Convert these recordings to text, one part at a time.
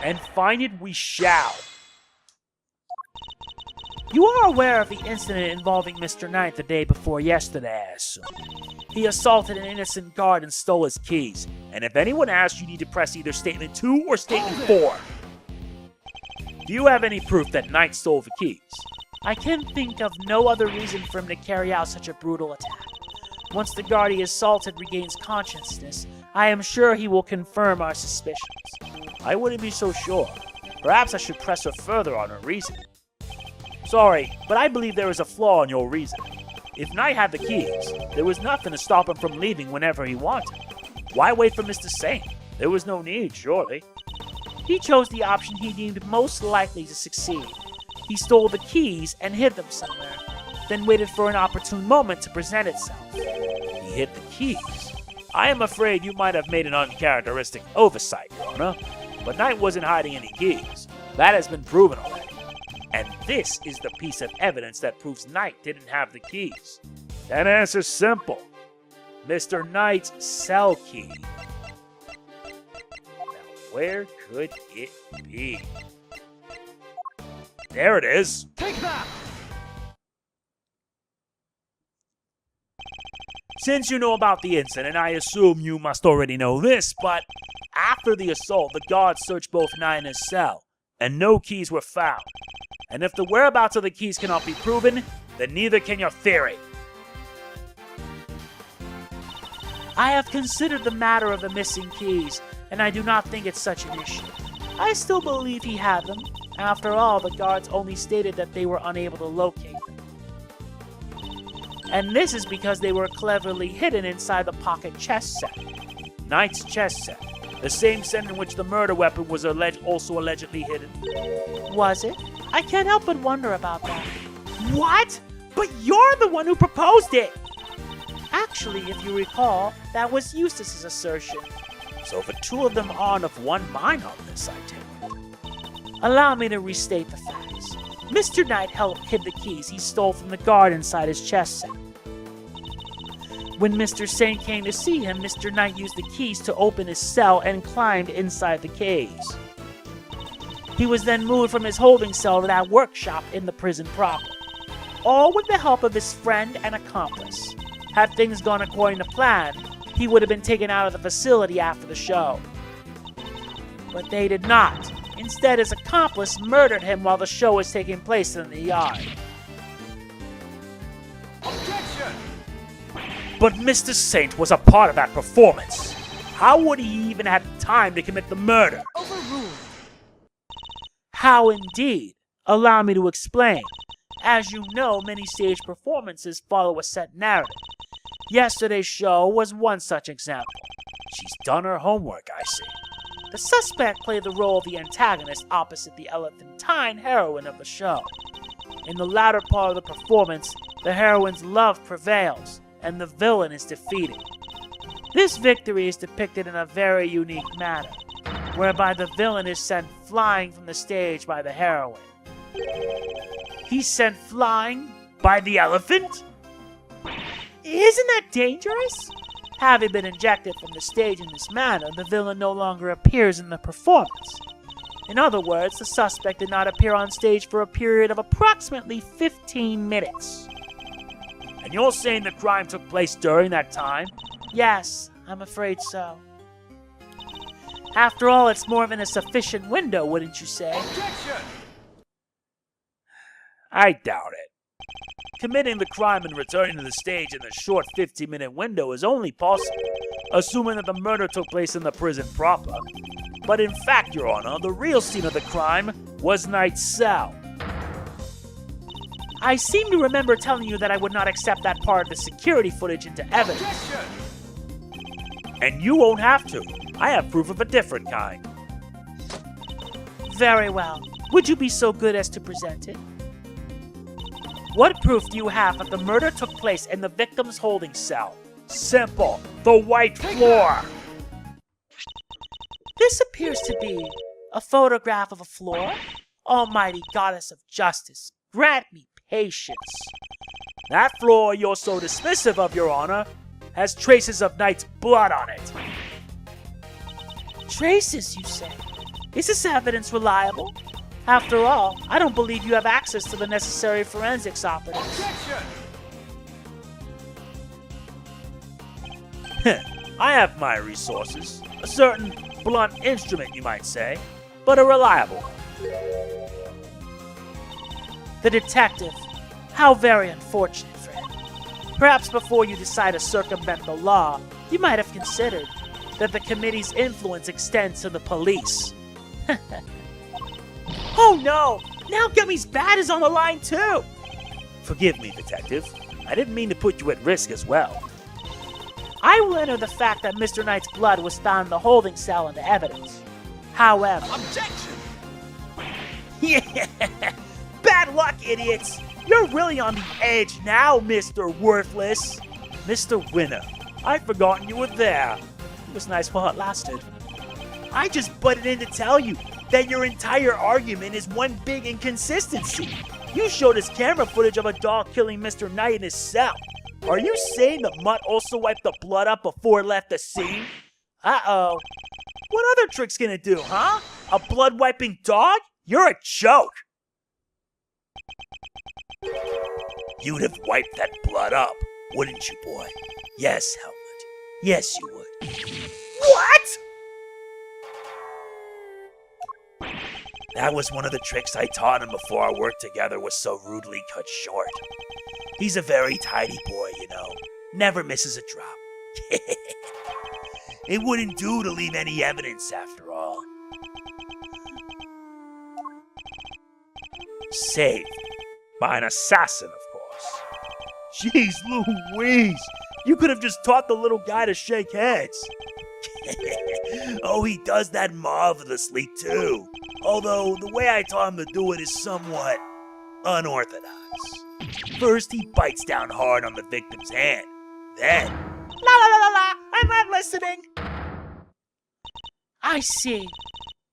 and find it we shall. You are aware of the incident involving Mr. Knight the day before yesterday, I assume. He assaulted an innocent guard and stole his keys. And if anyone asks, you need to press either Statement 2 or Statement 4. Do you have any proof that Knight stole the keys? I can think of no other reason for him to carry out such a brutal attack. Once the guard he assaulted regains consciousness, I am sure he will confirm our suspicions. I wouldn't be so sure. Perhaps I should press her further on her reasoning. Sorry, but I believe there is a flaw in your reasoning. If Knight had the keys, there was nothing to stop him from leaving whenever he wanted. Why wait for Mr. Saint? There was no need, surely. He chose the option he deemed most likely to succeed. He stole the keys and hid them somewhere, then waited for an opportune moment to present itself. He hid the keys? I am afraid you might have made an uncharacteristic oversight, Your Honor. But Knight wasn't hiding any keys. That has been proven already. And this is the piece of evidence that proves Knight didn't have the keys. That answer's simple. Mr. Knight's cell key. Now, where could it be? There it is. Take that! Since you know about the incident, I assume you must already know this, but after the assault, the guards searched both Knight and his cell, and no keys were found. And if the whereabouts of the keys cannot be proven, then neither can your theory. I have considered the matter of the missing keys, and I do not think it's such an issue. I still believe he had them. After all, the guards only stated that they were unable to locate them. And this is because they were cleverly hidden inside the pocket chest set. Knight's chest set. The same set in which the murder weapon was also allegedly hidden. Was it? I can't help but wonder about that. What? But you're the one who proposed it! Actually, if you recall, that was Eustace's assertion. So the two of them aren't of one mind on this, I take it. Allow me to restate the facts. Mr. Knight hid the keys he stole from the guard inside his chest set. When Mr. Saint came to see him, Mr. Knight used the keys to open his cell and climbed inside the caves. He was then moved from his holding cell to that workshop in the prison proper, all with the help of his friend and accomplice. Had things gone according to plan, he would have been taken out of the facility after the show. But they did not. Instead, his accomplice murdered him while the show was taking place in the yard. Objection! But Mr. Saint was a part of that performance. How would he even have time to commit the murder? Overruled. How indeed? Allow me to explain. As you know, many stage performances follow a set narrative. Yesterday's show was one such example. She's done her homework, I see. The suspect played the role of the antagonist opposite the elephantine heroine of the show. In the latter part of the performance, the heroine's love prevails, and the villain is defeated. This victory is depicted in a very unique manner, whereby the villain is sent flying from the stage by the heroine. He's sent flying by the elephant? Isn't that dangerous? Having been ejected from the stage in this manner, the villain no longer appears in the performance. In other words, the suspect did not appear on stage for a period of approximately 15 minutes. And you're saying the crime took place during that time? Yes, I'm afraid so. After all, it's more than a sufficient window, wouldn't you say? Objection! I doubt it. Committing the crime and returning to the stage in the short 15-minute window is only possible, assuming that the murder took place in the prison proper. But in fact, Your Honor, the real scene of the crime was Knight's cell. I seem to remember telling you that I would not accept that part of the security footage into evidence. Objection! And you won't have to. I have proof of a different kind. Very well. Would you be so good as to present it? What proof do you have that the murder took place in the victim's holding cell? Simple. The white floor. This appears to be a photograph of a floor. Almighty goddess of justice, grant me patience. That floor you're so dismissive of, Your Honor, has traces of Knight's blood on it. Traces, you say? Is this evidence reliable? After all, I don't believe you have access to the necessary forensics operatives. Objection! I have my resources. A certain blunt instrument, you might say, but a reliable one. The detective. How very unfortunate for him. Perhaps before you decide to circumvent the law, you might have considered that the committee's influence extends to the police. Oh no! Now Gummy's Bad is on the line too! Forgive me, Detective. I didn't mean to put you at risk as well. I will enter the fact that Mr. Knight's blood was found in the holding cell into evidence. However... Objection! Yeah! Bad luck, idiots! You're really on the edge now, Mr. Worthless! Mr. Winner, I'd forgotten you were there. It was nice while it lasted. I just butted in to tell you that your entire argument is one big inconsistency. You showed us camera footage of a dog killing Mr. Knight in his cell. Are you saying the mutt also wiped the blood up before it left the scene? Uh-oh. What other trick's gonna do, huh? A blood-wiping dog? You're a joke. You'd have wiped that blood up, wouldn't you, boy? Yes, Helmut. Yes, you would. What? That was one of the tricks I taught him before our work together was so rudely cut short. He's a very tidy boy, you know. Never misses a drop. It wouldn't do to leave any evidence after all. Saved. By an assassin, of course. Jeez Louise! You could have just taught the little guy to shake heads. Oh, he does that marvelously, too. Although, the way I taught him to do it is somewhat unorthodox. First, he bites down hard on the victim's hand. Then... La la la la la! I'm not listening! I see.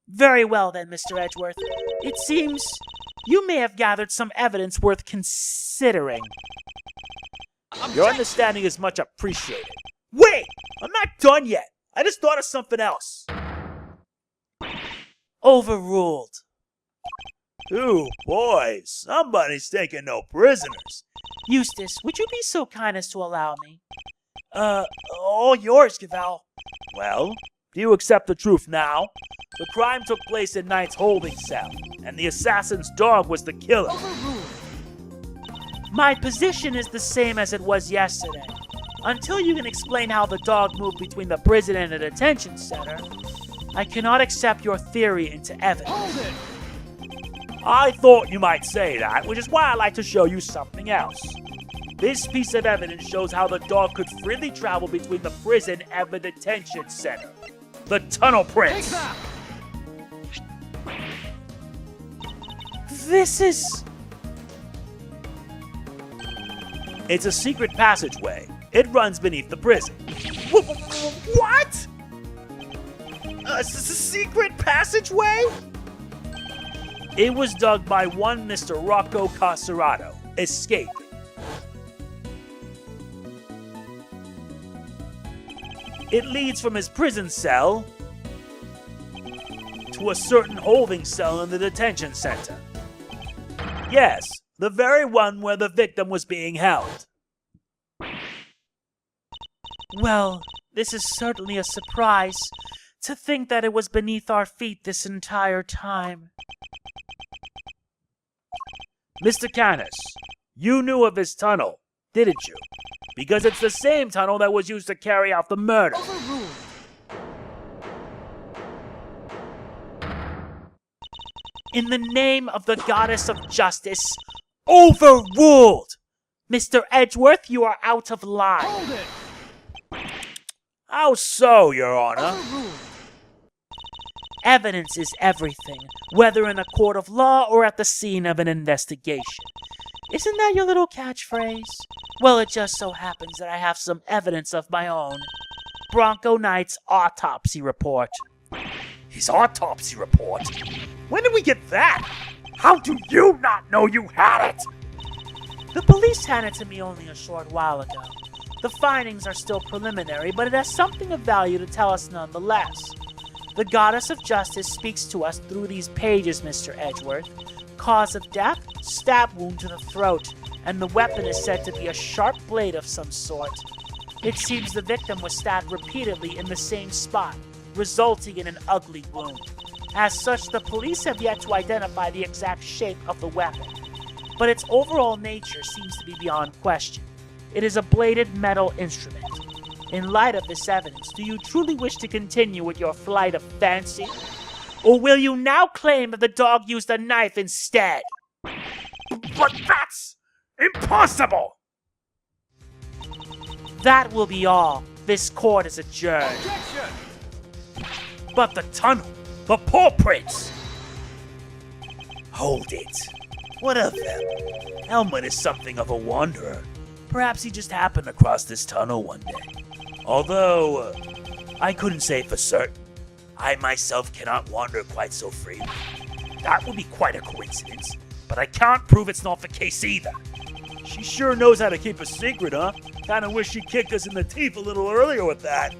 Very well then, Mr. Edgeworth. It seems you may have gathered some evidence worth considering. Your understanding is much appreciated. Wait! I'm not done yet! I just thought of something else. Overruled. Ooh, boy, somebody's taking no prisoners. Eustace, would you be so kind as to allow me? All yours, Cavell. Well, do you accept the truth now? The crime took place in Knight's holding cell, and the assassin's dog was the killer. My position is the same as it was yesterday. Until you can explain how the dog moved between the prison and the detention center, I cannot accept your theory into evidence. Hold it! I thought you might say that, which is why I'd like to show you something else. This piece of evidence shows how the dog could freely travel between the prison and the detention center. The tunnel prints! Take that! This is... It's a secret passageway. It runs beneath the prison. What? A secret passageway? It was dug by one Mr. Rocco Carcerrato, escaping. It leads from his prison cell to a certain holding cell in the detention center. Yes, the very one where the victim was being held. Well, this is certainly a surprise. To think that it was beneath our feet this entire time. Mr. Kanis, you knew of his tunnel, didn't you? Because it's the same tunnel that was used to carry out the murder. In the name of the goddess of justice, overruled! Mr. Edgeworth, you are out of line. Hold it! How so, Your Honor? Evidence is everything, whether in a court of law or at the scene of an investigation. Isn't that your little catchphrase? Well, it just so happens that I have some evidence of my own. Bronco Knight's autopsy report. His autopsy report? When did we get that? How do you not know you had it? The police handed it to me only a short while ago. The findings are still preliminary, but it has something of value to tell us nonetheless. The goddess of justice speaks to us through these pages, Mr. Edgeworth. Cause of death, stab wound to the throat, and the weapon is said to be a sharp blade of some sort. It seems the victim was stabbed repeatedly in the same spot, resulting in an ugly wound. As such, the police have yet to identify the exact shape of the weapon, but its overall nature seems to be beyond question. It is a bladed metal instrument. In light of this evidence, do you truly wish to continue with your flight of fancy? Or will you now claim that the dog used a knife instead? But that's impossible! That will be all. This court is adjourned. But the tunnel, the paw prints! Hold it. What of them? Elman is something of a wanderer. Perhaps he just happened across this tunnel one day. Although, I couldn't say for certain. I myself cannot wander quite so freely. That would be quite a coincidence, but I can't prove it's not the case either. She sure knows how to keep a secret, huh? Kinda wish she kicked us in the teeth a little earlier with that.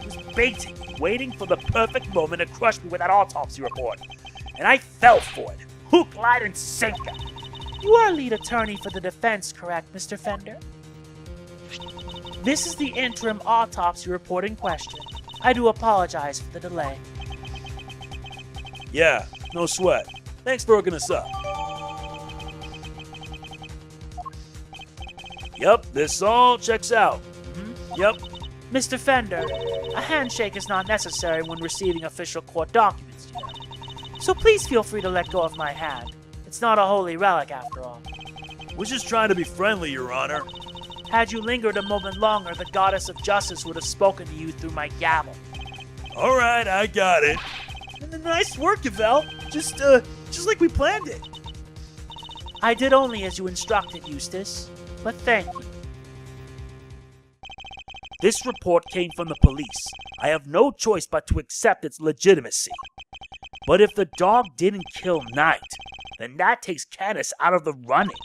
She was baiting me, waiting for the perfect moment to crush me with that autopsy report. And I fell for it. Hook, line, and sinker. You are lead attorney for the defense, correct, Mr. Fender? This is the interim autopsy report in question. I do apologize for the delay. Yeah, no sweat. Thanks for hooking us up. Yep, this all checks out. Yep. Mr. Fender, a handshake is not necessary when receiving official court documents, you know. So please feel free to let go of my hand. It's not a holy relic, after all. We're just trying to be friendly, Your Honor. Had you lingered a moment longer, the goddess of justice would have spoken to you through my gavel. All right, I got it. Nice work, Yvel. Just like we planned it. I did only as you instructed, Eustace. But thank you. This report came from the police. I have no choice but to accept its legitimacy. But if the dog didn't kill Knight, then that takes Kanis out of the running.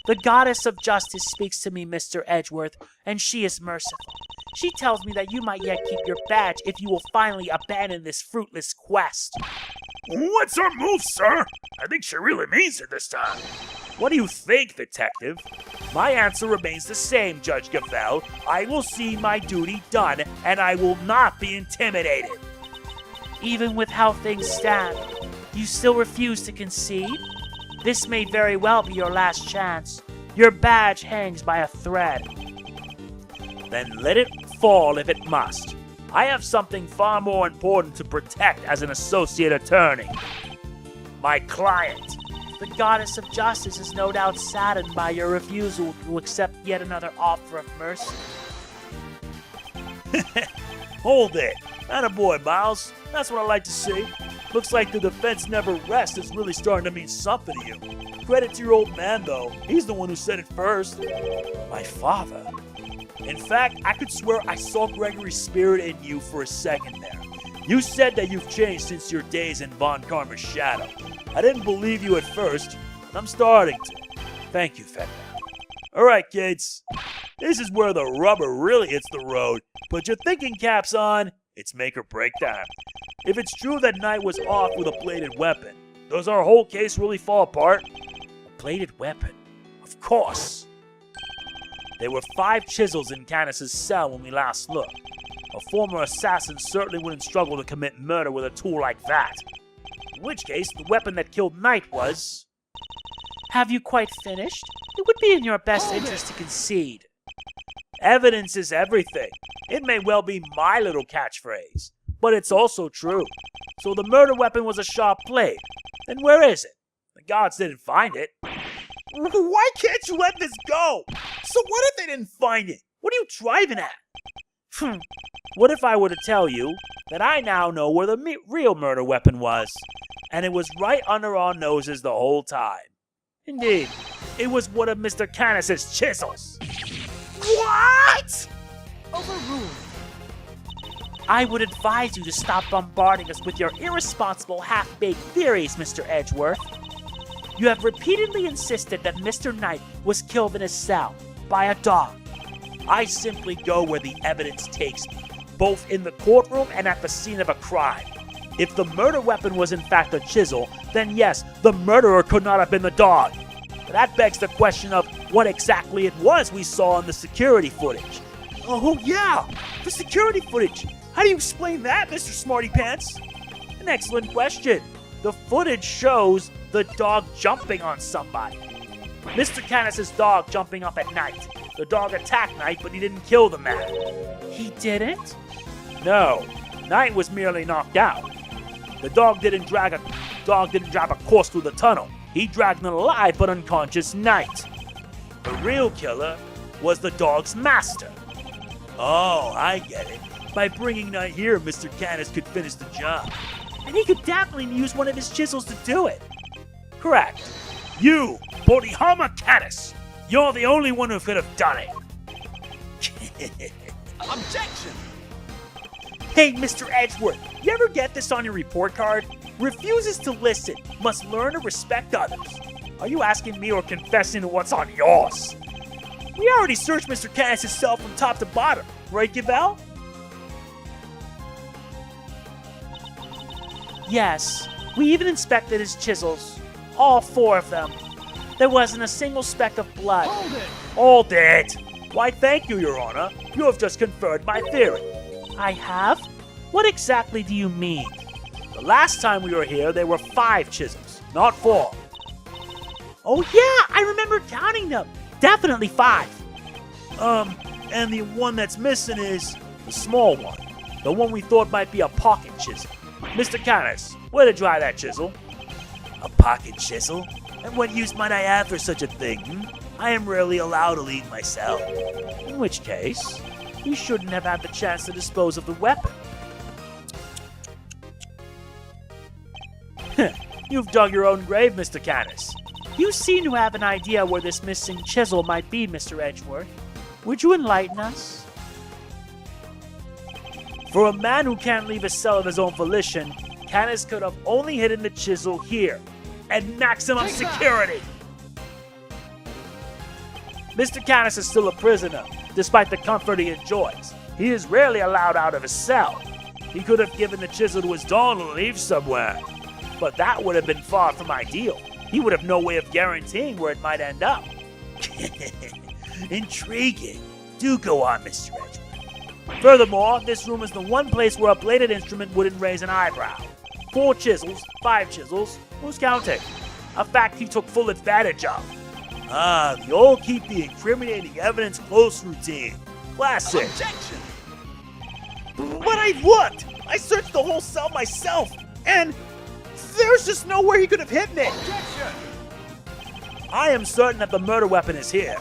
The goddess of justice speaks to me, Mr. Edgeworth, and she is merciful. She tells me that you might yet keep your badge if you will finally abandon this fruitless quest. What's our move, sir? I think she really means it this time. What do you think, detective? My answer remains the same, Judge Gavel. I will see my duty done, and I will not be intimidated. Even with how things stand, you still refuse to concede? This may very well be your last chance. Your badge hangs by a thread. Then let it fall if it must. I have something far more important to protect as an associate attorney. My client. The goddess of justice is no doubt saddened by your refusal to accept yet another offer of mercy. Hold it. Attaboy, Miles. That's what I like to see. Looks like the defense never rests is really starting to mean something to you. Credit to your old man, though. He's the one who said it first. My father. In fact, I could swear I saw Gregory's spirit in you for a second there. You said that you've changed since your days in Von Karma's shadow. I didn't believe you at first, but I'm starting to. Thank you, Fender. Alright, kids. This is where the rubber really hits the road. Put your thinking caps on. It's make or break time. If it's true that Knight was off with a bladed weapon, does our whole case really fall apart? A bladed weapon? Of course. There were 5 chisels in Kanis' cell when we last looked. A former assassin certainly wouldn't struggle to commit murder with a tool like that. In which case, the weapon that killed Knight was... Have you quite finished? It would be in your best interest to concede. Evidence is everything. It may well be my little catchphrase, but it's also true. So the murder weapon was a sharp blade. Then where is it? The gods didn't find it. Why can't you let this go? So what if they didn't find it? What are you driving at? What if I were to tell you that I now know where the real murder weapon was, and it was right under our noses the whole time? Indeed, it was one of Mr. Kanis' chisels. What? Overruled. I would advise you to stop bombarding us with your irresponsible half-baked theories, Mr. Edgeworth. You have repeatedly insisted that Mr. Knight was killed in his cell by a dog. I simply go where the evidence takes me. both in the courtroom and at the scene of a crime. If the murder weapon was in fact a chisel, then yes, the murderer could not have been the dog. That begs the question of what exactly it was we saw in the security footage. Oh yeah, the security footage. How do you explain that, Mr. Smarty Pants? An excellent question. The footage shows the dog jumping on somebody. Mr. Kanis' dog jumping up at Knight. The dog attacked Knight, but he didn't kill the man. He didn't? No, Knight was merely knocked out. The dog didn't drive a course through the tunnel. He dragged an alive but unconscious Knight. The real killer was the dog's master. Oh, I get it. By bringing Knight here, Mr. Kanis could finish the job. And he could definitely use one of his chisels to do it. Correct. You, Bodhihama Kanis, you're the only one who could have done it. Objection! Hey, Mr. Edgeworth, you ever get this on your report card? Refuses to listen, must learn to respect others. Are you asking me or confessing to what's on yours? We already searched Mr. Kanis' cell from top to bottom, right, Gavel? Yes, we even inspected his chisels. All 4 of them. There wasn't a single speck of blood. Hold it! Why, thank you, Your Honor. You have just confirmed my theory. I have? What exactly do you mean? The last time we were here, there were 5 chisels, not 4. Oh yeah, I remember counting them. Definitely 5. And the one that's missing is the small one. The one we thought might be a pocket chisel. Mr. Kanis, where did you hide that chisel? A pocket chisel? And what use might I have for such a thing? I am rarely allowed to leave my cell. In which case, you shouldn't have had the chance to dispose of the weapon. You've dug your own grave, Mr. Kanis. You seem to have an idea where this missing chisel might be, Mr. Edgeworth. Would you enlighten us? For a man who can't leave a cell of his own volition, Kanis could have only hidden the chisel here, at maximum security. Mr. Kanis is still a prisoner, despite the comfort he enjoys. He is rarely allowed out of his cell. He could have given the chisel to his dog to leave somewhere, but that would have been far from ideal. He would have no way of guaranteeing where it might end up. Intriguing. Do go on, Mr. Edgeworth. Furthermore, this room is the one place where a bladed instrument wouldn't raise an eyebrow. 4 chisels, 5 chisels, who's counting? A fact he took full advantage of. Ah, the old keep the incriminating evidence close routine. Classic. Objection! But I looked! I searched the whole cell myself, and there's just nowhere he could have hidden it! Objection! I am certain that the murder weapon is here,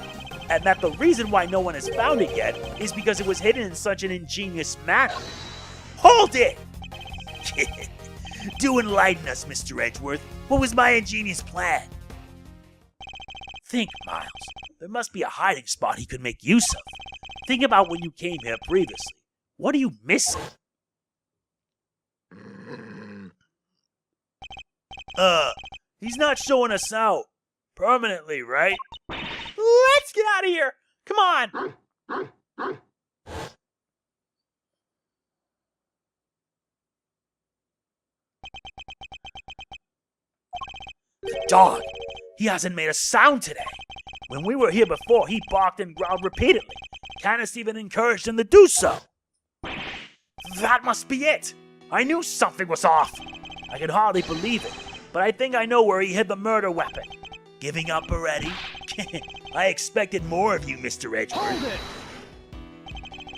and that the reason why no one has found it yet is because it was hidden in such an ingenious manner. Hold it! Do enlighten us, Mr. Edgeworth. What was my ingenious plan? Think, Miles. There must be a hiding spot he could make use of. Think about when you came here previously. What are you missing? He's not showing us out. Permanently, right? Let's get out of here! Come on! The dog! He hasn't made a sound today. When we were here before, he barked and growled repeatedly. Kanis even encouraged him to do so. That must be it! I knew something was off! I could hardly believe it, but I think I know where he hid the murder weapon. Giving up already? I expected more of you, Mr. Edgeworth. Hold it!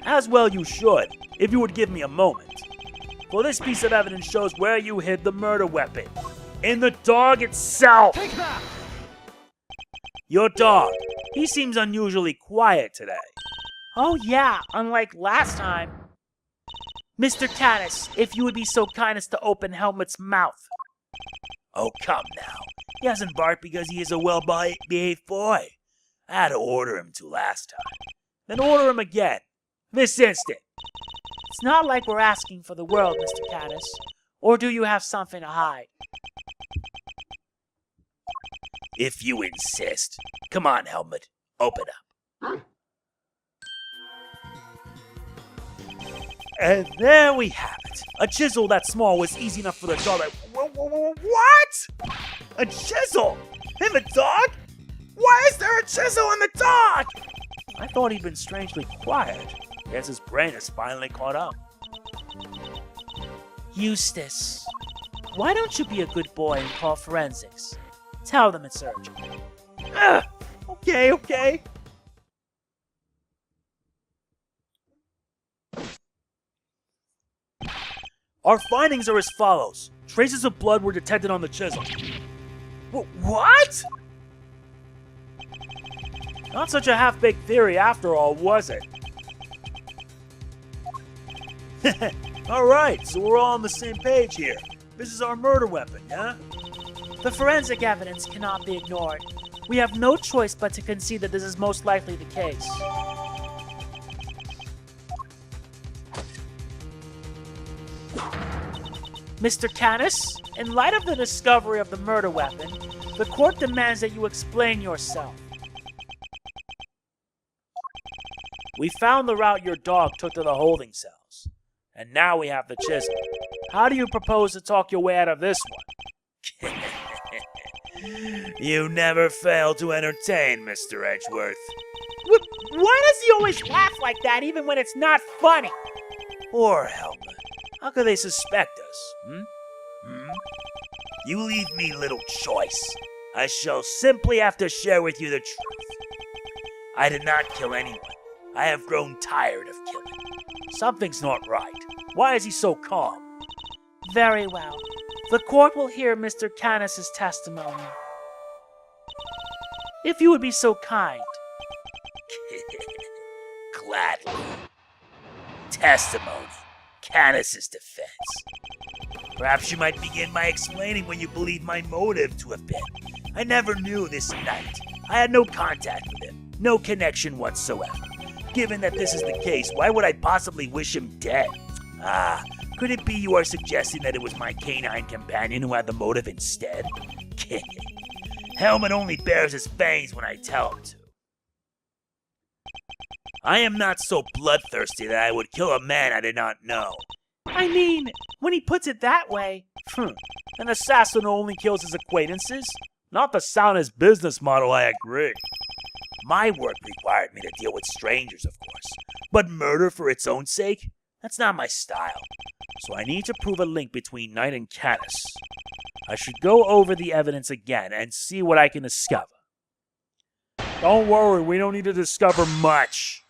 As well you should, if you would give me a moment. For this piece of evidence shows where you hid the murder weapon. In the dog itself! Take that! Your dog. He seems unusually quiet today. Oh yeah, unlike last time. Mr. Kanis, if you would be so kind as to open Helmet's mouth. Oh, come now. He hasn't barked because he is a well-behaved boy. I had to order him to last time. Then order him again. This instant. It's not like we're asking for the world, Mr. Kanis. Or do you have something to hide? If you insist. Come on, Helmet. Open up. And there we have it. A chisel that small was easy enough for the dog. What? A chisel? In the dog? Why is there a chisel in the dog? I thought he'd been strangely quiet. Guess his brain has finally caught up. Eustace, why don't you be a good boy and call forensics? Tell them it's urgent. Okay. Our findings are as follows. Traces of blood were detected on the chisel. What? Not such a half-baked theory after all, was it? Alright, so we're all on the same page here. This is our murder weapon, yeah? The forensic evidence cannot be ignored. We have no choice but to concede that this is most likely the case. Mr. Kanis, in light of the discovery of the murder weapon, the court demands that you explain yourself. We found the route your dog took to the holding cells, and now we have the chisel. How do you propose to talk your way out of this one? You never fail to entertain, Mr. Edgeworth. Why does he always laugh like that even when it's not funny? Poor Helmut. How could they suspect us? You leave me little choice. I shall simply have to share with you the truth. I did not kill anyone. I have grown tired of killing. Something's not right. Why is he so calm? Very well. The court will hear Mr. Kanis' testimony. If you would be so kind. Gladly. Testimony. Kanis' defense. Perhaps you might begin by explaining what you believe my motive to have been. I never knew this knight. I had no contact with him. No connection whatsoever. Given that this is the case, why would I possibly wish him dead? Could it be you are suggesting that it was my canine companion who had the motive instead? Helmut only bares his fangs when I tell him to. I am not so bloodthirsty that I would kill a man I did not know. I mean, when he puts it that way... An assassin who only kills his acquaintances? Not the soundest business model, I agree. My work required me to deal with strangers, of course. But murder for its own sake? That's not my style. So I need to prove a link between Knight and Kanis. I should go over the evidence again and see what I can discover. Don't worry, we don't need to discover much.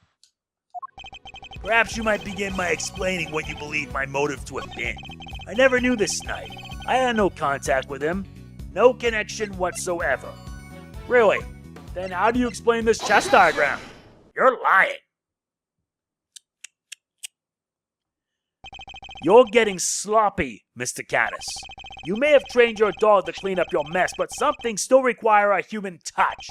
Perhaps you might begin by explaining what you believe my motive to have been. I never knew this knight. I had no contact with him. No connection whatsoever. Really? Then how do you explain this chess diagram? You're lying. You're getting sloppy, Mr. Kanis. You may have trained your dog to clean up your mess, but some things still require a human touch.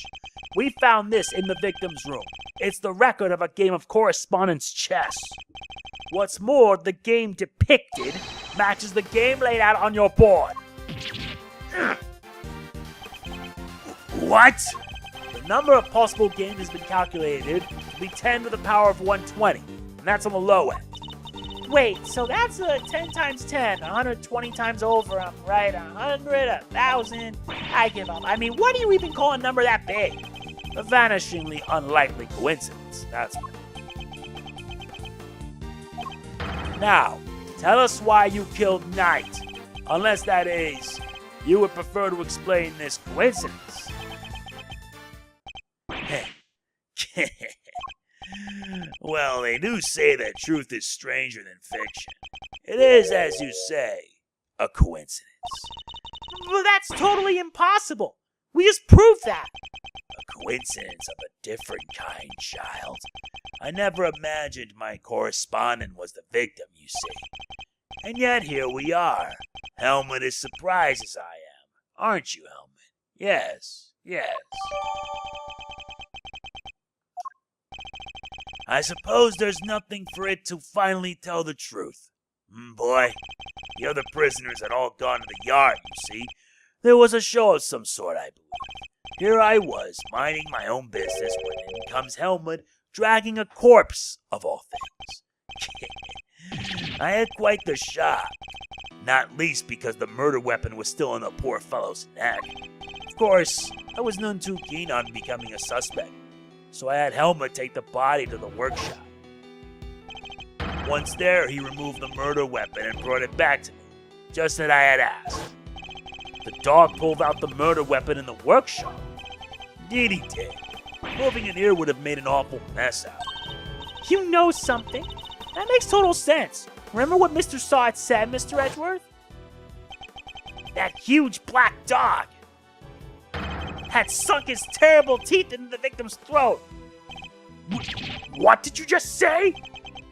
We found this in the victim's room. It's the record of a game of correspondence chess. What's more, the game depicted matches the game laid out on your board. What? The number of possible games has been calculated to be 10 to the power of 120, and that's on the low end. Wait, so that's 10 times 10, 120 times over, I'm right, 100, 1,000. I give up. I mean, what do you even call a number that big? A vanishingly unlikely coincidence, that's what. Now, tell us why you killed Knight. Unless, that is, you would prefer to explain this coincidence. Well, they do say that truth is stranger than fiction. It is, as you say, a coincidence. Well, that's totally impossible. We just proved that. A coincidence of a different kind, child. I never imagined my correspondent was the victim, you see. And yet here we are. Helmut is surprised as I am. Aren't you, Helmut? Yes, yes. I suppose there's nothing for it to finally tell the truth. Boy, the other prisoners had all gone to the yard, you see. There was a show of some sort, I believe. Here I was, minding my own business, when in comes Helmut, dragging a corpse, of all things. I had quite the shock, not least because the murder weapon was still in the poor fellow's neck. Of course, I was none too keen on becoming a suspect, so I had Helmut take the body to the workshop. Once there, he removed the murder weapon and brought it back to me, just as I had asked. The dog pulled out the murder weapon in the workshop. Indeed he did. Moving it here would have made an awful mess out. You know something? That makes total sense. Remember what Mr. Sod said, Mr. Edgeworth? That huge black dog Had sunk his terrible teeth into the victim's throat. What did you just say?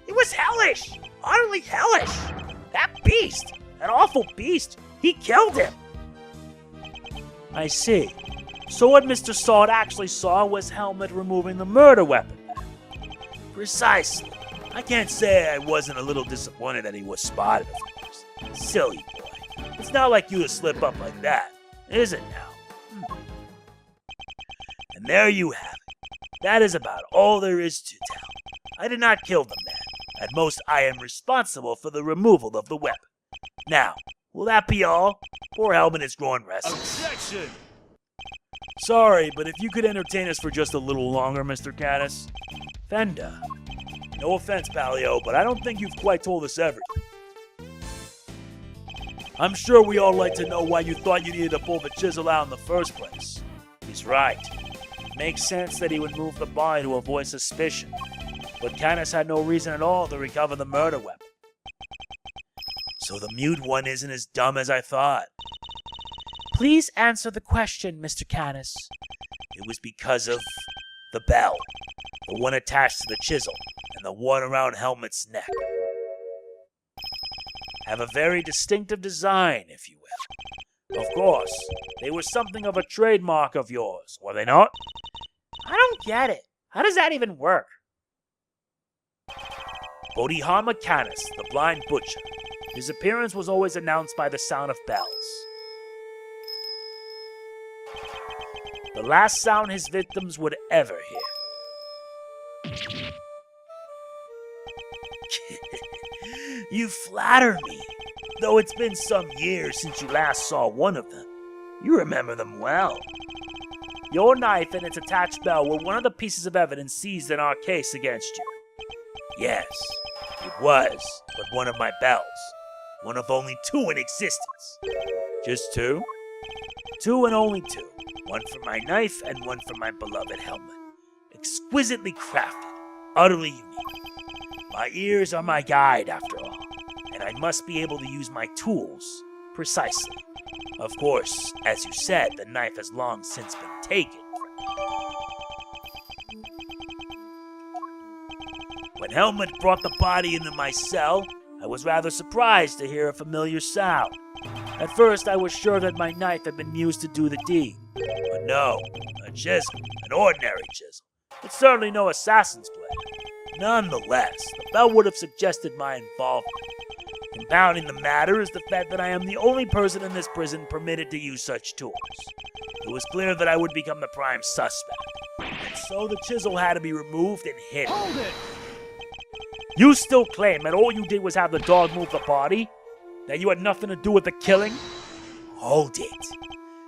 It was hellish! Utterly hellish! That beast! That awful beast! He killed him! I see. So what Mr. Sod actually saw was Helmut removing the murder weapon. Precisely. I can't say I wasn't a little disappointed that he was spotted, of course. Silly boy. It's not like you to slip up like that, is it now? And there you have it. That is about all there is to tell. I did not kill the man. At most, I am responsible for the removal of the weapon. Now, will that be all? Poor Helmut is growing restless. Objection! Sorry, but if you could entertain us for just a little longer, Mr. Kanis. Fender. No offense, Palio, but I don't think you've quite told us everything. I'm sure we all like to know why you thought you needed to pull the chisel out in the first place. He's right. It makes sense that he would move the body to avoid suspicion. But Kanis had no reason at all to recover the murder weapon. So the mute one isn't as dumb as I thought. Please answer the question, Mr. Kanis. It was because of the bell, the one attached to the chisel, and the one around Helmut's neck. Have a very distinctive design, if you will. Of course, they were something of a trademark of yours, were they not? I don't get it. How does that even work? Bodhidharma Kanis, the blind butcher. His appearance was always announced by the sound of bells. The last sound his victims would ever hear. You flatter me. Though it's been some years since you last saw one of them. You remember them well. Your knife and its attached bell were one of the pieces of evidence seized in our case against you. Yes, it was, but one of my bells. One of only two in existence. Just two? Two and only two. One for my knife and one for my beloved Helmut. Exquisitely crafted, utterly unique. My ears are my guide, after all, and I must be able to use my tools precisely. Of course, as you said, the knife has long since been taken from me. When Helmut brought the body into my cell, I was rather surprised to hear a familiar sound. At first, I was sure that my knife had been used to do the deed. But no, a chisel, an ordinary chisel. It's certainly no assassin's blade. Nonetheless, the bell would have suggested my involvement. Compounding the matter is the fact that I am the only person in this prison permitted to use such tools. It was clear that I would become the prime suspect. And so the chisel had to be removed and hidden. Hold it! You still claim that all you did was have the dog move the body? That you had nothing to do with the killing? Hold it.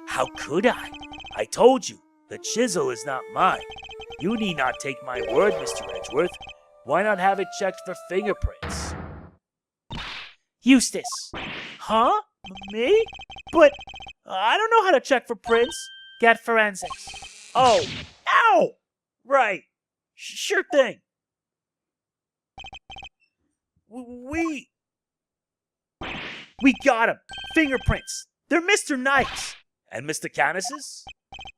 How could I? I told you, the chisel is not mine. You need not take my word, Mr. Edgeworth. Why not have it checked for fingerprints? Eustace. Huh? Me? But I don't know how to check for prints. Get forensics. Oh, ow! Right. Sure thing. We got him. Fingerprints. They're Mr. Knight's. And Mr. Kanis's?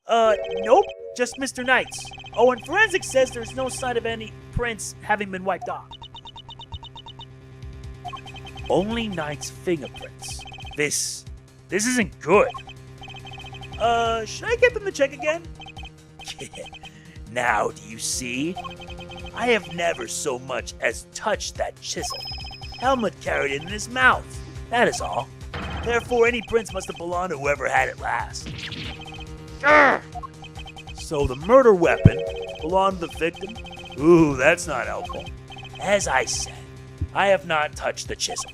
Nope. Just Mr. Knight's. Oh, and forensics says there's no sign of any prints having been wiped off. Only Knight's fingerprints. This isn't good. Should I get them to check again? Now, do you see? I have never so much as touched that chisel. Helmut carried it in his mouth. That is all. Therefore, any prints must have belonged to whoever had it last. Urgh! So the murder weapon belonged to the victim? Ooh, that's not helpful. As I said, I have not touched the chisel.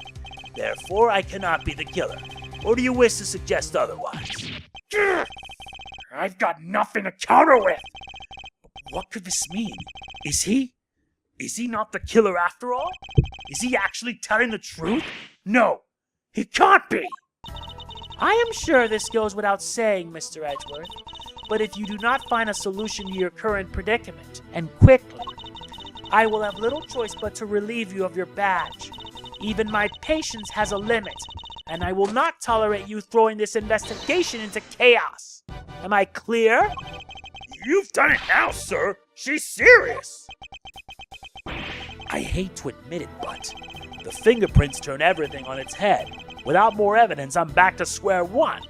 Therefore, I cannot be the killer. Or do you wish to suggest otherwise? I've got nothing to counter with. What could this mean? Is he not the killer after all? Is he actually telling the truth? No, he can't be. I am sure this goes without saying, Mr. Edgeworth, but if you do not find a solution to your current predicament, and quickly, I will have little choice but to relieve you of your badge. Even my patience has a limit, and I will not tolerate you throwing this investigation into chaos. Am I clear? You've done it now, sir. She's serious. I hate to admit it, but the fingerprints turn everything on its head. Without more evidence, I'm back to square one.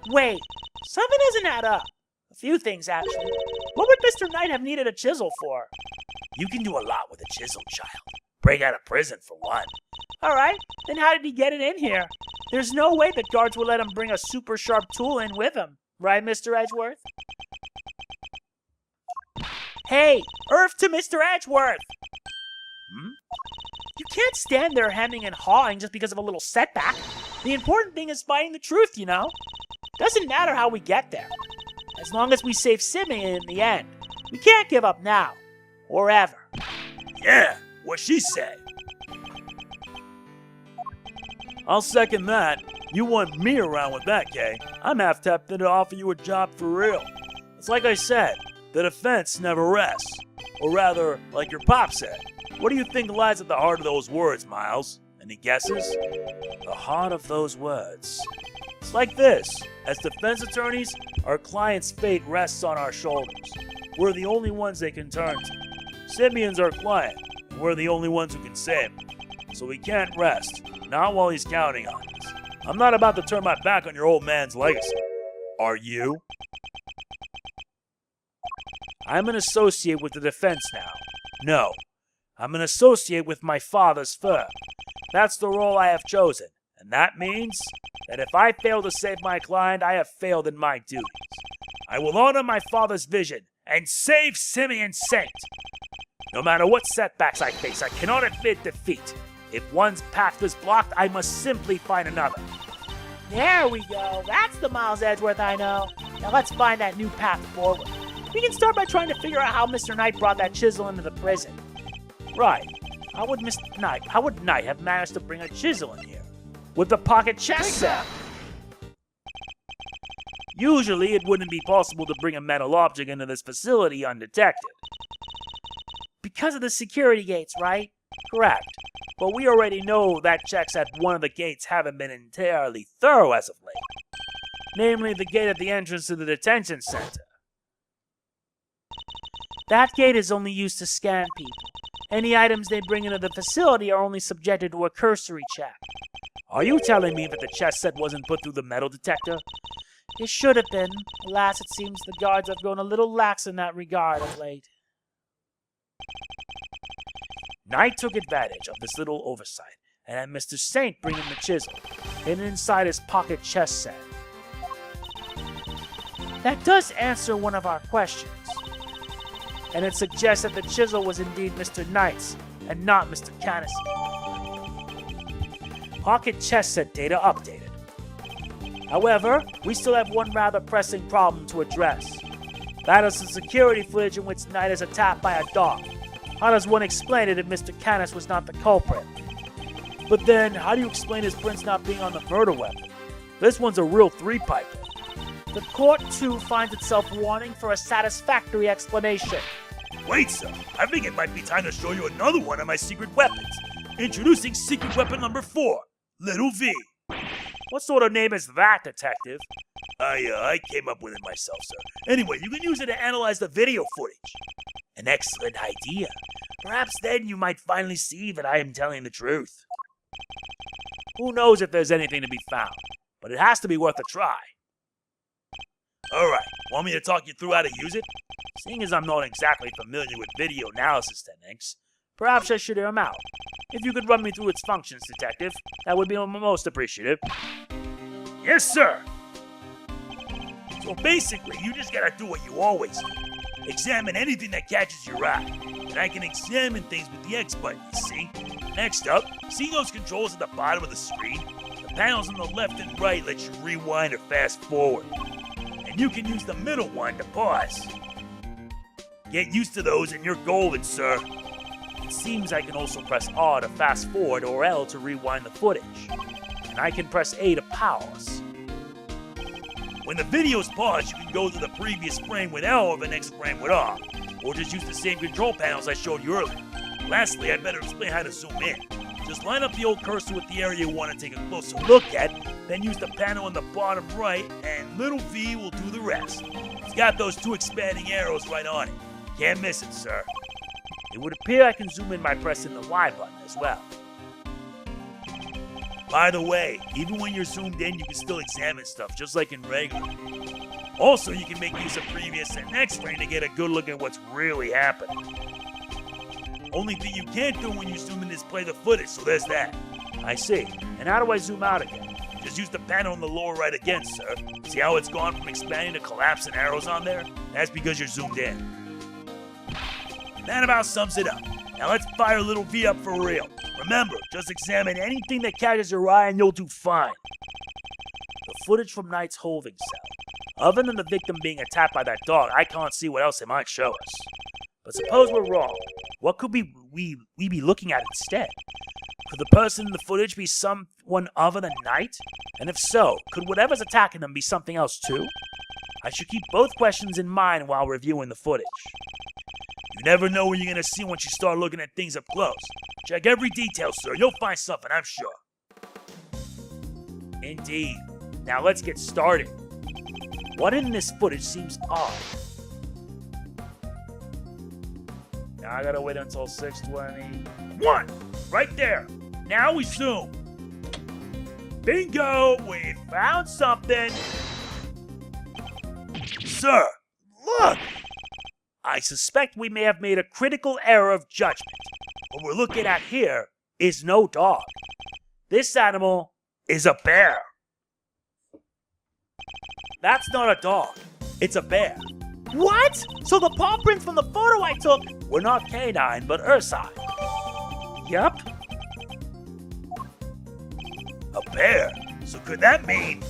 Wait, something doesn't add up. A few things, actually. What would Mr. Knight have needed a chisel for? You can do a lot with a chisel, child. Break out of prison, for one. All right, then how did he get it in here? There's no way the guards will let him bring a super sharp tool in with him. Right, Mr. Edgeworth? Hey, earth to Mr. Edgeworth! You can't stand there hemming and hawing just because of a little setback. The important thing is finding the truth, you know? Doesn't matter how we get there. As long as we save Simeon in the end. We can't give up now. Or ever. Yeah, what she said. I'll second that. You want me around with that, Kay. I'm half tempted to offer you a job for real. It's like I said, the defense never rests. Or rather, like your pop said. What do you think lies at the heart of those words, Miles? Any guesses? The heart of those words. It's like this. As defense attorneys, our client's fate rests on our shoulders. We're the only ones they can turn to. Simeon's our client, and we're the only ones who can save him. So we can't rest, not while he's counting on us. I'm not about to turn my back on your old man's legacy. Are you? I'm an associate with the defense now. No. I'm an associate with my father's firm. That's the role I have chosen, and that means that if I fail to save my client, I have failed in my duties. I will honor my father's vision and save Simeon Saint. No matter what setbacks I face, I cannot admit defeat. If one's path is blocked, I must simply find another. There we go. That's the Miles Edgeworth I know. Now let's find that new path forward. We can start by trying to figure out how Mr. Knight brought that chisel into the prison. Right. How would Knight have managed to bring a chisel in here? With the pocket chest set? Usually, it wouldn't be possible to bring a metal object into this facility undetected. Because of the security gates, right? Correct. But we already know that checks at one of the gates haven't been entirely thorough as of late. Namely, the gate at the entrance to the detention center. That gate is only used to scan people. Any items they bring into the facility are only subjected to a cursory check. Are you telling me that the chess set wasn't put through the metal detector? It should have been. Alas, it seems the guards have grown a little lax in that regard of late. Knight took advantage of this little oversight and had Mr. Saint bring him the chisel, hidden inside his pocket chess set. That does answer one of our questions. And it suggests that the chisel was indeed Mr. Knight's, and not Mr. Kanis. Pocket chess set data updated. However, we still have one rather pressing problem to address. That is the security footage in which Knight is attacked by a dog. How does one explain it if Mr. Kanis was not the culprit? But then, how do you explain his prints not being on the murder weapon? This one's a real three-piper. The court, too, finds itself wanting for a satisfactory explanation. Wait, sir. I think it might be time to show you another one of my secret weapons. Introducing secret weapon number 4, Little V. What sort of name is that, detective? I came up with it myself, sir. Anyway, you can use it to analyze the video footage. An excellent idea. Perhaps then you might finally see that I am telling the truth. Who knows if there's anything to be found, but it has to be worth a try. Alright, want me to talk you through how to use it? Seeing as I'm not exactly familiar with video analysis techniques, perhaps I should hear them out. If you could run me through its functions, detective, that would be most appreciative. Yes, sir! So basically, you just gotta do what you always do. Examine anything that catches your eye. And I can examine things with the X button, you see? Next up, see those controls at the bottom of the screen? The panels on the left and right let you rewind or fast forward. And you can use the middle one to pause. Get used to those and you're golden, sir. It seems I can also press R to fast forward or L to rewind the footage. And I can press A to pause. When the video's paused, you can go to the previous frame with L or the next frame with R, or just use the same control panels I showed you earlier. Lastly, I'd better explain how to zoom in. Just line up the old cursor with the area you want to take a closer look at, then use the panel on the bottom right, and little V will do the rest. It's got those 2 expanding arrows right on it. Can't miss it, sir. It would appear I can zoom in by pressing the Y button as well. By the way, even when you're zoomed in, you can still examine stuff, just like in regular. Also, you can make use of previous and next frame to get a good look at what's really happening. Only thing you can't do when you zoom in is play the footage, so there's that. I see. And how do I zoom out again? Just use the panel on the lower right again, sir. See how it's gone from expanding to collapsing arrows on there? That's because you're zoomed in. That about sums it up. Now let's fire little V up for real. Remember, just examine anything that catches your eye and you'll do fine. The footage from Knight's holding cell. Other than the victim being attacked by that dog, I can't see what else it might show us. But suppose we're wrong. What could we be looking at instead? Could the person in the footage be someone other than Knight? And if so, could whatever's attacking them be something else too? I should keep both questions in mind while reviewing the footage. You never know what you're going to see once you start looking at things up close. Check every detail, sir. You'll find something, I'm sure. Indeed. Now let's get started. What in this footage seems odd? Now I gotta wait until 6:21. Right there. Now we zoom. Bingo! We found something. Sir, look! I suspect we may have made a critical error of judgment. What we're looking at here is no dog. This animal is a bear. That's not a dog. It's a bear. What? So the paw prints from the photo I took were not canine, but ursine. Yup. A bear? So could that mean...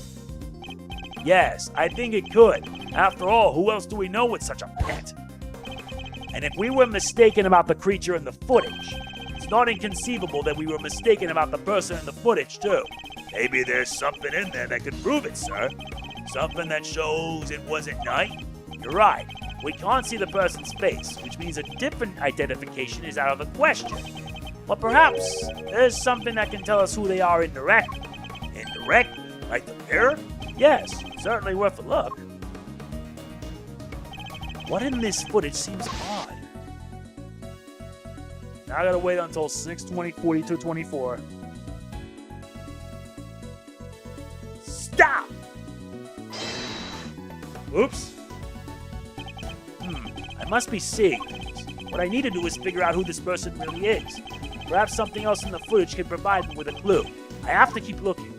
Yes, I think it could. After all, who else do we know with such a pet? And if we were mistaken about the creature in the footage, it's not inconceivable that we were mistaken about the person in the footage, too. Maybe there's something in there that could prove it, sir. Something that shows it wasn't Knight? You're right. We can't see the person's face, which means a different identification is out of the question. But perhaps there's something that can tell us who they are indirectly. Indirectly? Like the mirror? Yes, certainly worth a look. What in this footage seems odd? Now I gotta wait until 6:20:42:24. Stop! Oops. I must be seeing things. What I need to do is figure out who this person really is. Perhaps something else in the footage can provide me with a clue. I have to keep looking.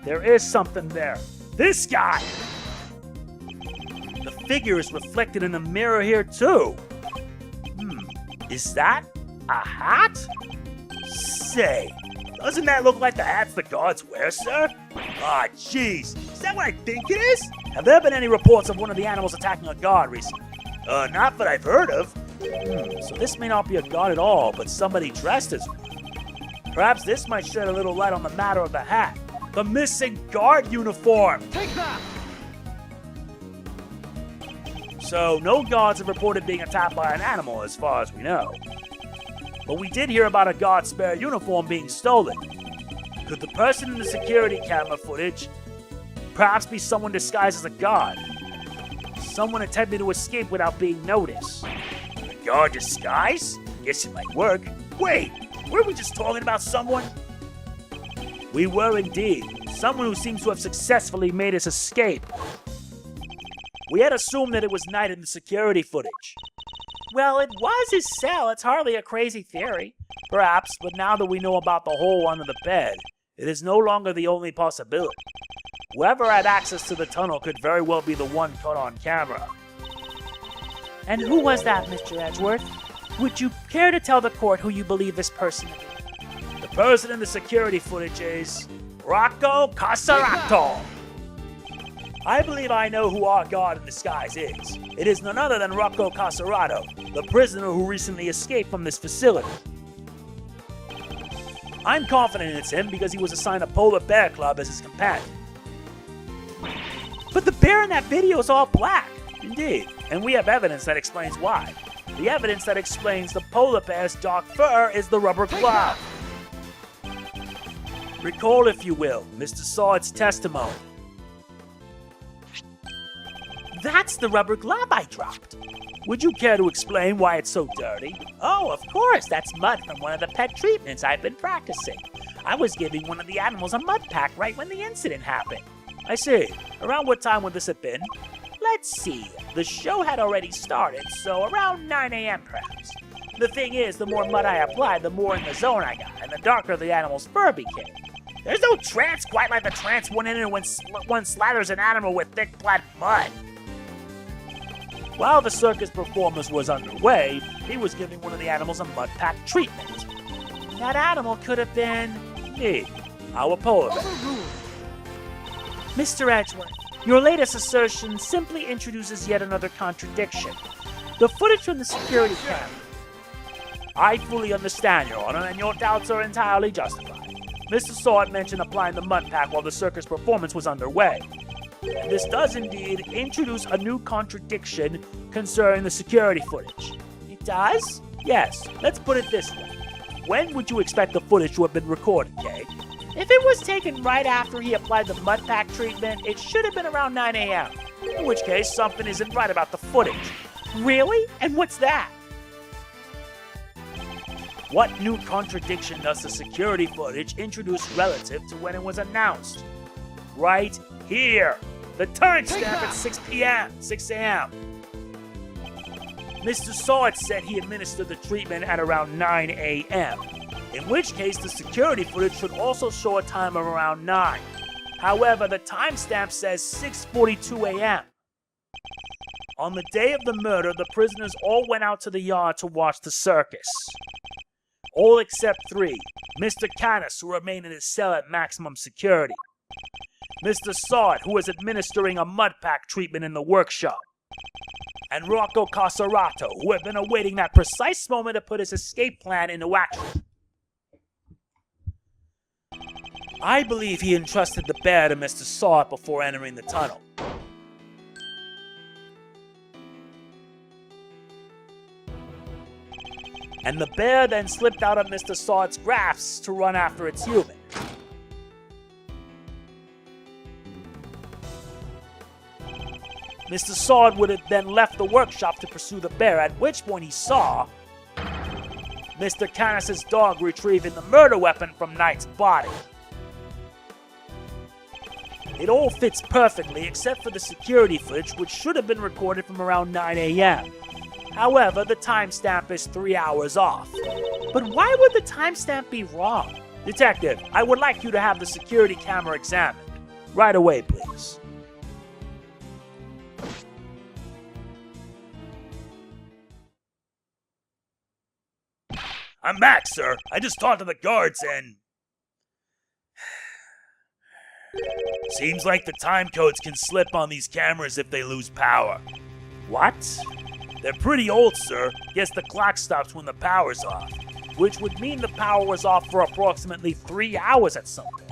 There is something there. This guy! The figure is reflected in the mirror here, too. Is that a hat? Say, doesn't that look like the hats the guards wear, sir? Ah, jeez. Is that what I think it is? Have there been any reports of one of the animals attacking a guard recently? Not that I've heard of. So this may not be a guard at all, but somebody dressed as one. Perhaps this might shed a little light on the matter of the hat. The missing guard uniform! Take that! So, no guards have reported being attacked by an animal as far as we know. But we did hear about a guard's spare uniform being stolen. Could the person in the security camera footage perhaps be someone disguised as a guard? Someone attempting to escape without being noticed. A guard disguise? Guess it might work. Wait, were we just talking about someone? We were indeed. Someone who seems to have successfully made his escape. We had assumed that it was Knight in the security footage. Well, it was his cell. It's hardly a crazy theory. Perhaps, but now that we know about the hole under the bed, it is no longer the only possibility. Whoever had access to the tunnel could very well be the one caught on camera. And who was that, Mr. Edgeworth? Would you care to tell the court who you believe this person to be? The person in the security footage is Rocco Carcerrato. I believe I know who our guard in disguise is. It is none other than Rocco Carcerrato, the prisoner who recently escaped from this facility. I'm confident it's him because he was assigned a Polar Bear Club as his companion. But the bear in that video is all black. Indeed, and we have evidence that explains why. The evidence that explains the polar bear's dark fur is the rubber glove. Recall, if you will, Mr. Saw's testimony. That's the rubber glove I dropped. Would you care to explain why it's so dirty? Oh, of course, that's mud from one of the pet treatments I've been practicing. I was giving one of the animals a mud pack right when the incident happened. I see. Around what time would this have been? Let's see. The show had already started, so around 9 a.m. perhaps. The thing is, the more mud I applied, the more in the zone I got, and the darker the animal's fur became. There's no trance quite like the trance one in it when one slathers an animal with thick black mud. While the circus performance was underway, he was giving one of the animals a mud pack treatment. That animal could have been me, our polar bear. Mr. Edgeworth, your latest assertion simply introduces yet another contradiction. The footage from the security camera. I fully understand, Your Honor, and your doubts are entirely justified. Mr. Sword mentioned applying the mud pack while the circus performance was underway. And this does indeed introduce a new contradiction concerning the security footage. It does? Yes, let's put it this way. When would you expect the footage to have been recorded, Kay? If it was taken right after he applied the mud pack treatment, it should have been around 9 a.m. In which case, something isn't right about the footage. Really? And what's that? What new contradiction does the security footage introduce relative to when it was announced? Right here. The timestamp at 6 a.m. Mr. Sword said he administered the treatment at around 9 a.m., in which case the security footage should also show a time of around 9. However, the timestamp says 6:42 a.m. On the day of the murder, the prisoners all went out to the yard to watch the circus. All except 3. Mr. Kanis, who remained in his cell at maximum security. Mr. Sawt, who was administering a mud pack treatment in the workshop. And Rocco Carcerrato, who had been awaiting that precise moment to put his escape plan into action. I believe he entrusted the bear to Mr. Sawt before entering the tunnel. And the bear then slipped out of Mr. Sawt's grasp to run after its human. Mr. Sawt would have then left the workshop to pursue the bear, at which point he saw Mr. Kanis' dog retrieving the murder weapon from Knight's body. It all fits perfectly except for the security footage, which should have been recorded from around 9 a.m. However, the timestamp is 3 hours off. But why would the timestamp be wrong? Detective, I would like you to have the security camera examined. Right away, please. I'm back, sir. I just talked to the guards and... Seems like the time codes can slip on these cameras if they lose power. What? They're pretty old, sir. Guess the clock stops when the power's off. Which would mean the power was off for approximately 3 hours at some point.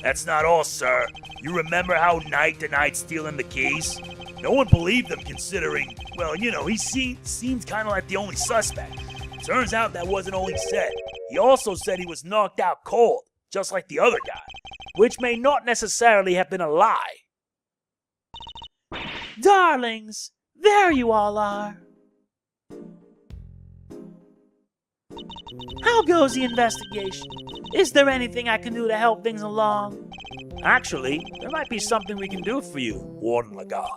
That's not all, sir. You remember how Knight denied stealing the keys? No one believed him considering, well, you know, he seemed kind of like the only suspect. Turns out that wasn't all he said. He also said he was knocked out cold, just like the other guy, which may not necessarily have been a lie. Darlings, there you all are. How goes the investigation? Is there anything I can do to help things along? Actually, there might be something we can do for you, Warden Lagarde.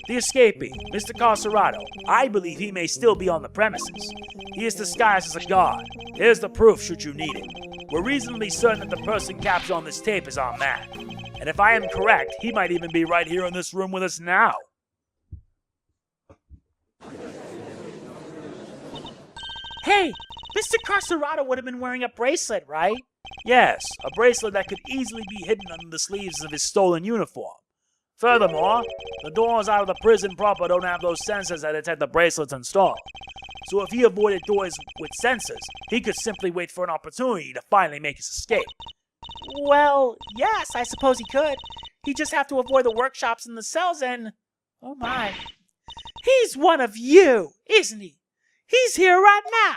The escapee, Mr. Carcerrato, I believe he may still be on the premises. He is disguised as a guard. Here's the proof should you need it. We're reasonably certain that the person captured on this tape is our man. And if I am correct, he might even be right here in this room with us now. Hey, Mr. Carcerrato would have been wearing a bracelet, right? Yes, a bracelet that could easily be hidden under the sleeves of his stolen uniform. Furthermore, the doors out of the prison proper don't have those sensors that detect the bracelets installed. So if he avoided doors with sensors, he could simply wait for an opportunity to finally make his escape. Well, yes, I suppose he could. He'd just have to avoid the workshops and the cells and... Oh my. He's one of you, isn't he? He's here right now.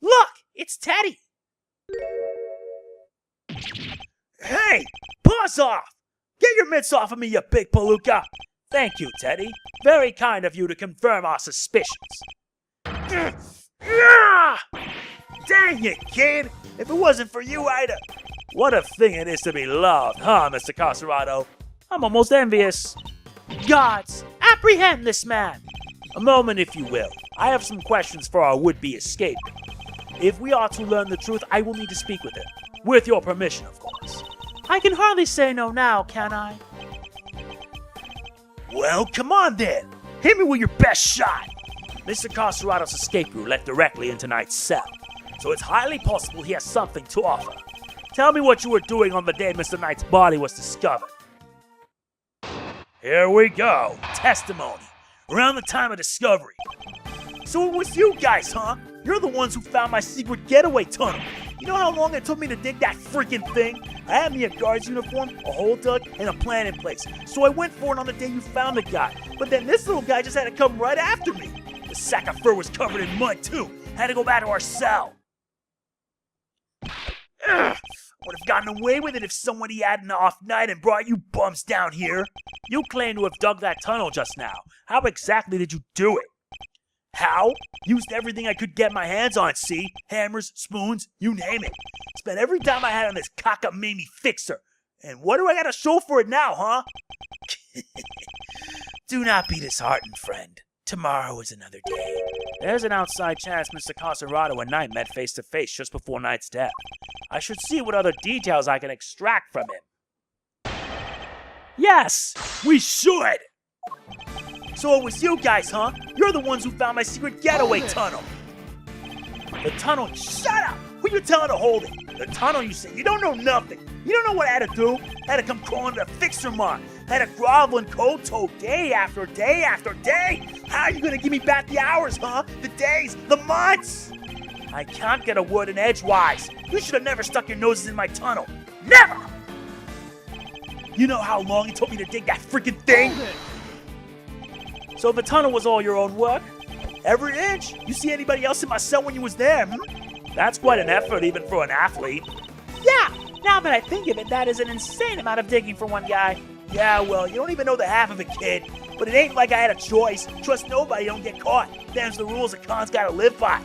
Look, it's Teddy. Hey, buzz off! Get your mitts off of me, you big palooka! Thank you, Teddy. Very kind of you to confirm our suspicions. Dang it, kid! If it wasn't for you, I'd... What a thing it is to be loved, huh, Mr. Carcerrato? I'm almost envious. Gods, apprehend this man! A moment, if you will. I have some questions for our would-be escape. If we are to learn the truth, I will need to speak with him. With your permission, of course. I can hardly say no now, can I? Well, come on then. Hit me with your best shot. Mr. Carcerrato's escape route led directly into Knight's cell, so it's highly possible he has something to offer. Tell me what you were doing on the day Mr. Knight's body was discovered. Here we go. Testimony. Around the time of discovery. So it was you guys, huh? You're the ones who found my secret getaway tunnel. You know how long it took me to dig that freaking thing? I had me a guard's uniform, a hole dug, and a plan in place. So I went for it on the day you found the guy. But then this little guy just had to come right after me. The sack of fur was covered in mud, too. Had to go back to our cell. Ugh. Would have gotten away with it if somebody had an off night and brought you bums down here. You claim to have dug that tunnel just now. How exactly did you do it? How? Used everything I could get my hands on, see? Hammers, spoons, you name it. Spent every dime I had on this cockamamie fixer. And what do I gotta show for it now, huh? Do not be disheartened, friend. Tomorrow is another day. There's an outside chance Mr. Carcerrato and Knight met face to face just before Knight's death. I should see what other details I can extract from him. Yes, we should! So it was you guys, huh? You're the ones who found my secret getaway tunnel. The tunnel, shut up! Who you telling to hold it? The tunnel, you say? You don't know nothing. You don't know what I had to do? I had to come crawling to the fixer mark. I had to grovel and cold toe day after day after day. How are you gonna give me back the hours, huh? The days, the months? I can't get a word in edgewise. You should have never stuck your noses in my tunnel. Never! You know how long it took me to dig that freaking thing? So the tunnel was all your own work? Every inch? You see anybody else in my cell when you was there, That's quite an effort even for an athlete. Yeah, now that I think of it, that is an insane amount of digging for one guy. Yeah, well, you don't even know the half of it, kid. But it ain't like I had a choice. Trust nobody, don't get caught. Them's the rules a con's gotta live by.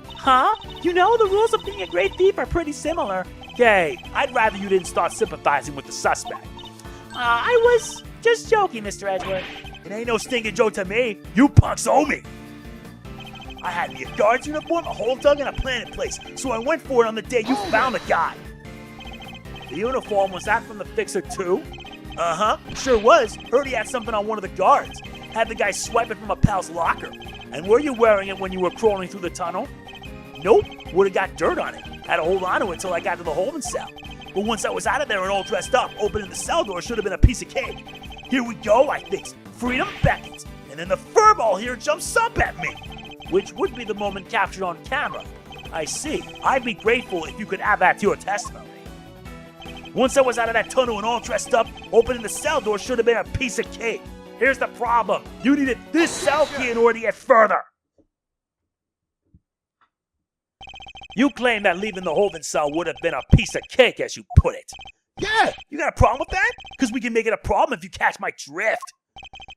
Huh? You know, the rules of being a great thief are pretty similar. Kay, I'd rather you didn't start sympathizing with the suspect. I was just joking, Mr. Edgeworth. It ain't no stinking joke to me. You punks owe me. I had me a guard's uniform, a hole dug, and a plan in place, so I went for it on the day you found the guy. The uniform, was that from the fixer too? Uh-huh, sure was. Heard he had something on one of the guards. Had the guy swipe it from a pal's locker. And were you wearing it when you were crawling through the tunnel? Nope, would've got dirt on it. Had to hold on to it until I got to the holding cell. But once I was out of there and all dressed up, opening the cell door should have been a piece of cake. Here we go, I think. Freedom beckons. And then the furball here jumps up at me. Which would be the moment captured on camera. I see. I'd be grateful if you could add that to your testimony. Once I was out of that tunnel and all dressed up, opening the cell door should have been a piece of cake. Here's the problem. You needed this cell key in order to get further. You claim that leaving the holding cell would have been a piece of cake, as you put it. Yeah, you got a problem with that? Because we can make it a problem if you catch my drift.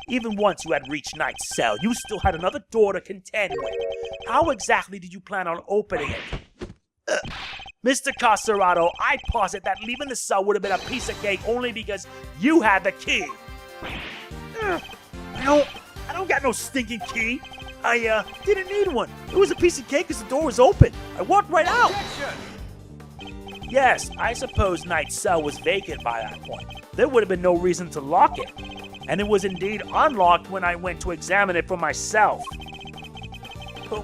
Even once you had reached Knight's cell, you still had another door to contend with. How exactly did you plan on opening it? Mr. Carcerrato, I posit that leaving the cell would have been a piece of cake only because you had the key. I don't got no stinking key. I didn't need one. It was a piece of cake because the door was open. I walked right out. Yes, I suppose Knight's cell was vacant by that point. There would have been no reason to lock it. And it was indeed unlocked when I went to examine it for myself.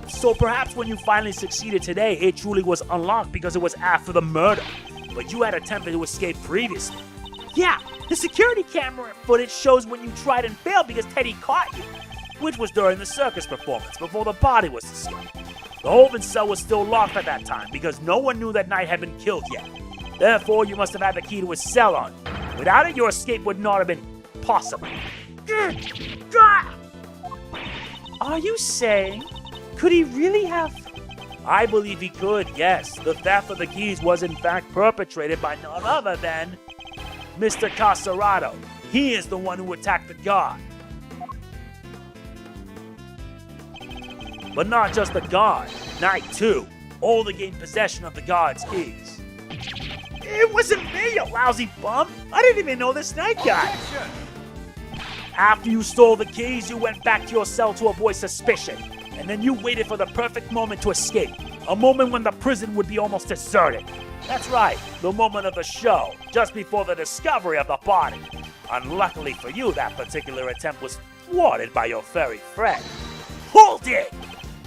So perhaps when you finally succeeded today, it truly was unlocked because it was after the murder. But you had attempted to escape previously. Yeah, the security camera footage shows when you tried and failed because Teddy caught you, which was during the circus performance, before the body was discovered. The Holden cell was still locked at that time because no one knew that Knight had been killed yet. Therefore, you must have had the key to his cell on you. Without it, your escape would not have been possible. Are you saying, could he really have... I believe he could, yes. The theft of the keys was in fact perpetrated by none other than Mr. Carcerrato. He is the one who attacked the guard. But not just the guard. Knight, too. All to gain possession of the guard's keys. It wasn't me, you lousy bum. I didn't even know this Knight guy. After you stole the keys, you went back to your cell to avoid suspicion. And then you waited for the perfect moment to escape. A moment when the prison would be almost deserted. That's right, the moment of the show, just before the discovery of the body. Unluckily for you, that particular attempt was thwarted by your furry friend. Hold it!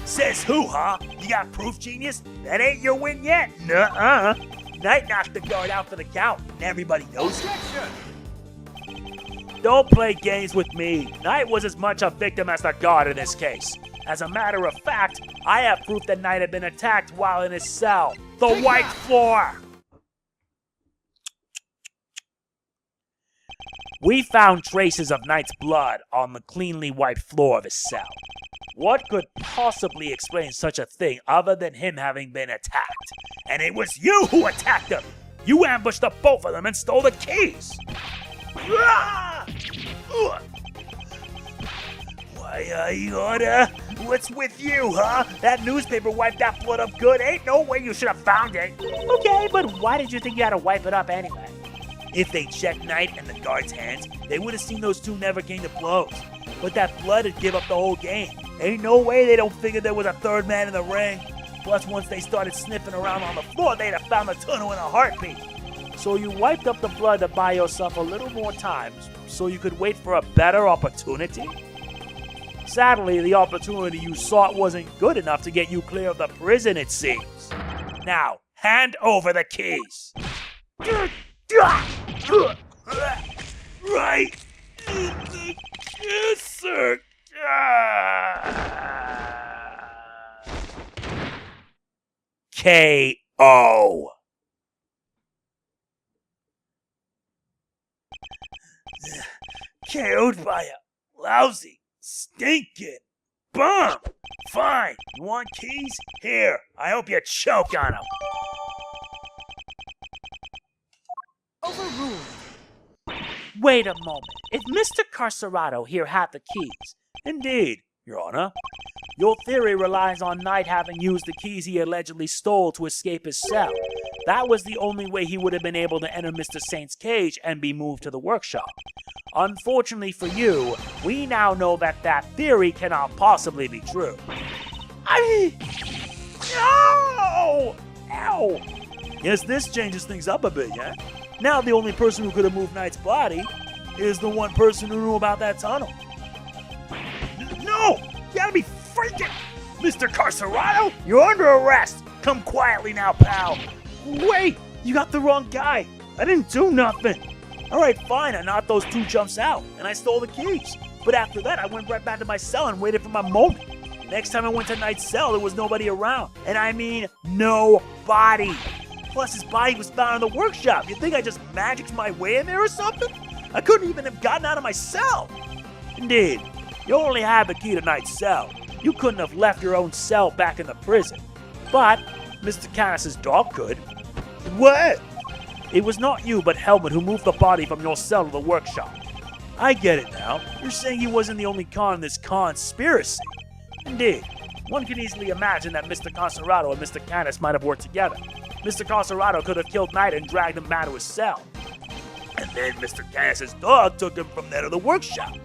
Says who, huh? You got proof, genius? That ain't your win yet. Nuh-uh. Knight knocked the guard out for the count, and everybody knows it. Don't play games with me. Knight was as much a victim as the guard in this case. As a matter of fact, I have proof that Knight had been attacked while in his cell. The white floor! We found traces of Knight's blood on the cleanly wiped floor of his cell. What could possibly explain such a thing other than him having been attacked? And it was you who attacked him! You ambushed the both of them and stole the keys! Why, Yoda? What's with you, huh? That newspaper wiped that blood up good. Ain't no way you should have found it. Okay, but why did you think you had to wipe it up anyway? If they checked Knight and the guard's hands, they would have seen those two never came to blows. But that blood would give up the whole game. Ain't no way they don't figure there was a third man in the ring. Plus, once they started sniffing around on the floor, they'd have found the tunnel in a heartbeat. So you wiped up the blood to buy yourself a little more time, so you could wait for a better opportunity? Sadly, the opportunity you sought wasn't good enough to get you clear of the prison, it seems. Now, hand over the keys. Right. Yes, sir. K.O. KO'd by a lousy, stinking bum. Fine. You want keys? Here. I hope you choke on them. Overruled. Wait a moment. If Mr. Carcerrato here had the keys... Indeed, Your Honor. Your theory relies on Knight having used the keys he allegedly stole to escape his cell. That was the only way he would have been able to enter Mr. Saint's cage and be moved to the workshop. Unfortunately for you, we now know that that theory cannot possibly be true. No! Ow! Yes, this changes things up a bit, yeah? Now the only person who could have moved Knight's body is the one person who knew about that tunnel. No! You gotta be freaking! Mr. Carcerrato, you're under arrest! Come quietly now, pal! Wait! You got the wrong guy! I didn't do nothing! Alright, fine, I knocked those two jumps out, and I stole the keys. But after that, I went right back to my cell and waited for my moment. Next time I went to Knight's cell, there was nobody around. And I mean, nobody! Plus, his body was found in the workshop. You think I just magicked my way in there or something? I couldn't even have gotten out of my cell. Indeed, you only had the key to Knight's cell. You couldn't have left your own cell back in the prison. But Mr. Kanis' dog could. What? It was not you, but Helmut, who moved the body from your cell to the workshop. I get it now. You're saying he wasn't the only con in this conspiracy. Indeed. One can easily imagine that Mr. Carcerrato and Mr. Kanis might have worked together. Mr. Carcerrato could have killed Knight and dragged him back to his cell. And then Mr. Kanis' dog took him from there to the workshop.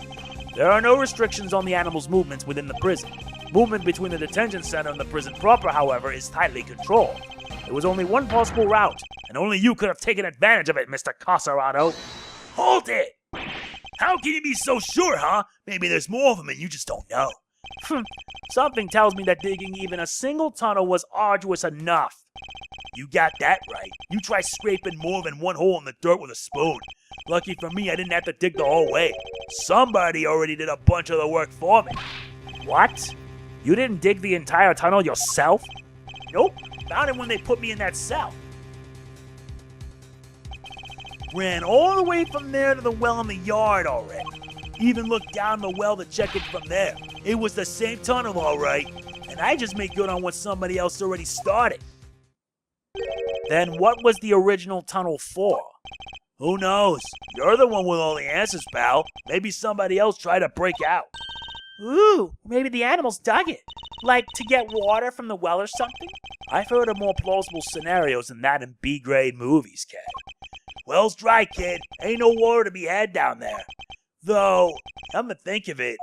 There are no restrictions on the animal's movements within the prison. Movement between the detention center and the prison proper, however, is tightly controlled. There was only one possible route, and only you could have taken advantage of it, Mr. Carcerrato. Hold it! How can you be so sure, huh? Maybe there's more of them and you just don't know. Something tells me that digging even a single tunnel was arduous enough. You got that right. You try scraping more than one hole in the dirt with a spoon. Lucky for me, I didn't have to dig the whole way. Somebody already did a bunch of the work for me. What? You didn't dig the entire tunnel yourself? Nope. Found it when they put me in that cell. Ran all the way from there to the well in the yard already. Even looked down the well to check it from there. It was the same tunnel, all right. And I just made good on what somebody else already started. Then what was the original tunnel for? Who knows? You're the one with all the answers, pal. Maybe somebody else tried to break out. Ooh, maybe the animals dug it. Like to get water from the well or something? I've heard of more plausible scenarios than that in B-grade movies, Kay. Well's dry, kid. Ain't no water to be had down there. Though, come to think of it,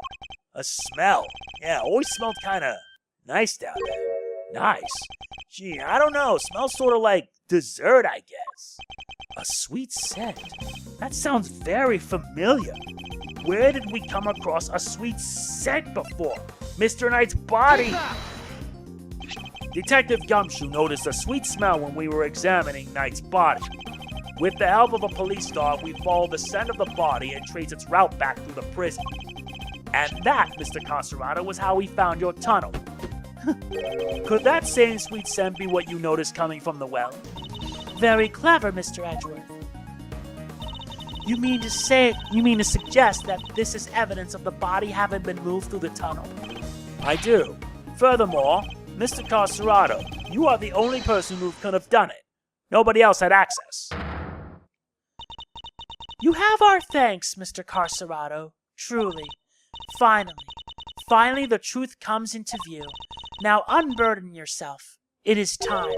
a smell. Yeah, always smelled kinda nice down there. Nice? Gee, I don't know. Smells sorta like dessert, I guess. A sweet scent? That sounds very familiar. Where did we come across a sweet scent before? Mr. Knight's body! Detective Gumshoe noticed a sweet smell when we were examining Knight's body. With the help of a police dog, we followed the scent of the body and traced its route back through the prison. And that, Mr. Carcerrato, was how we found your tunnel. Could that same sweet scent be what you noticed coming from the well? Very clever, Mr. Edgeworth. You mean to suggest that this is evidence of the body having been moved through the tunnel? I do. Furthermore, Mr. Carcerrato, you are the only person who could have done it. Nobody else had access. You have our thanks, Mr. Carcerrato. Truly. Finally, the truth comes into view. Now unburden yourself. It is time.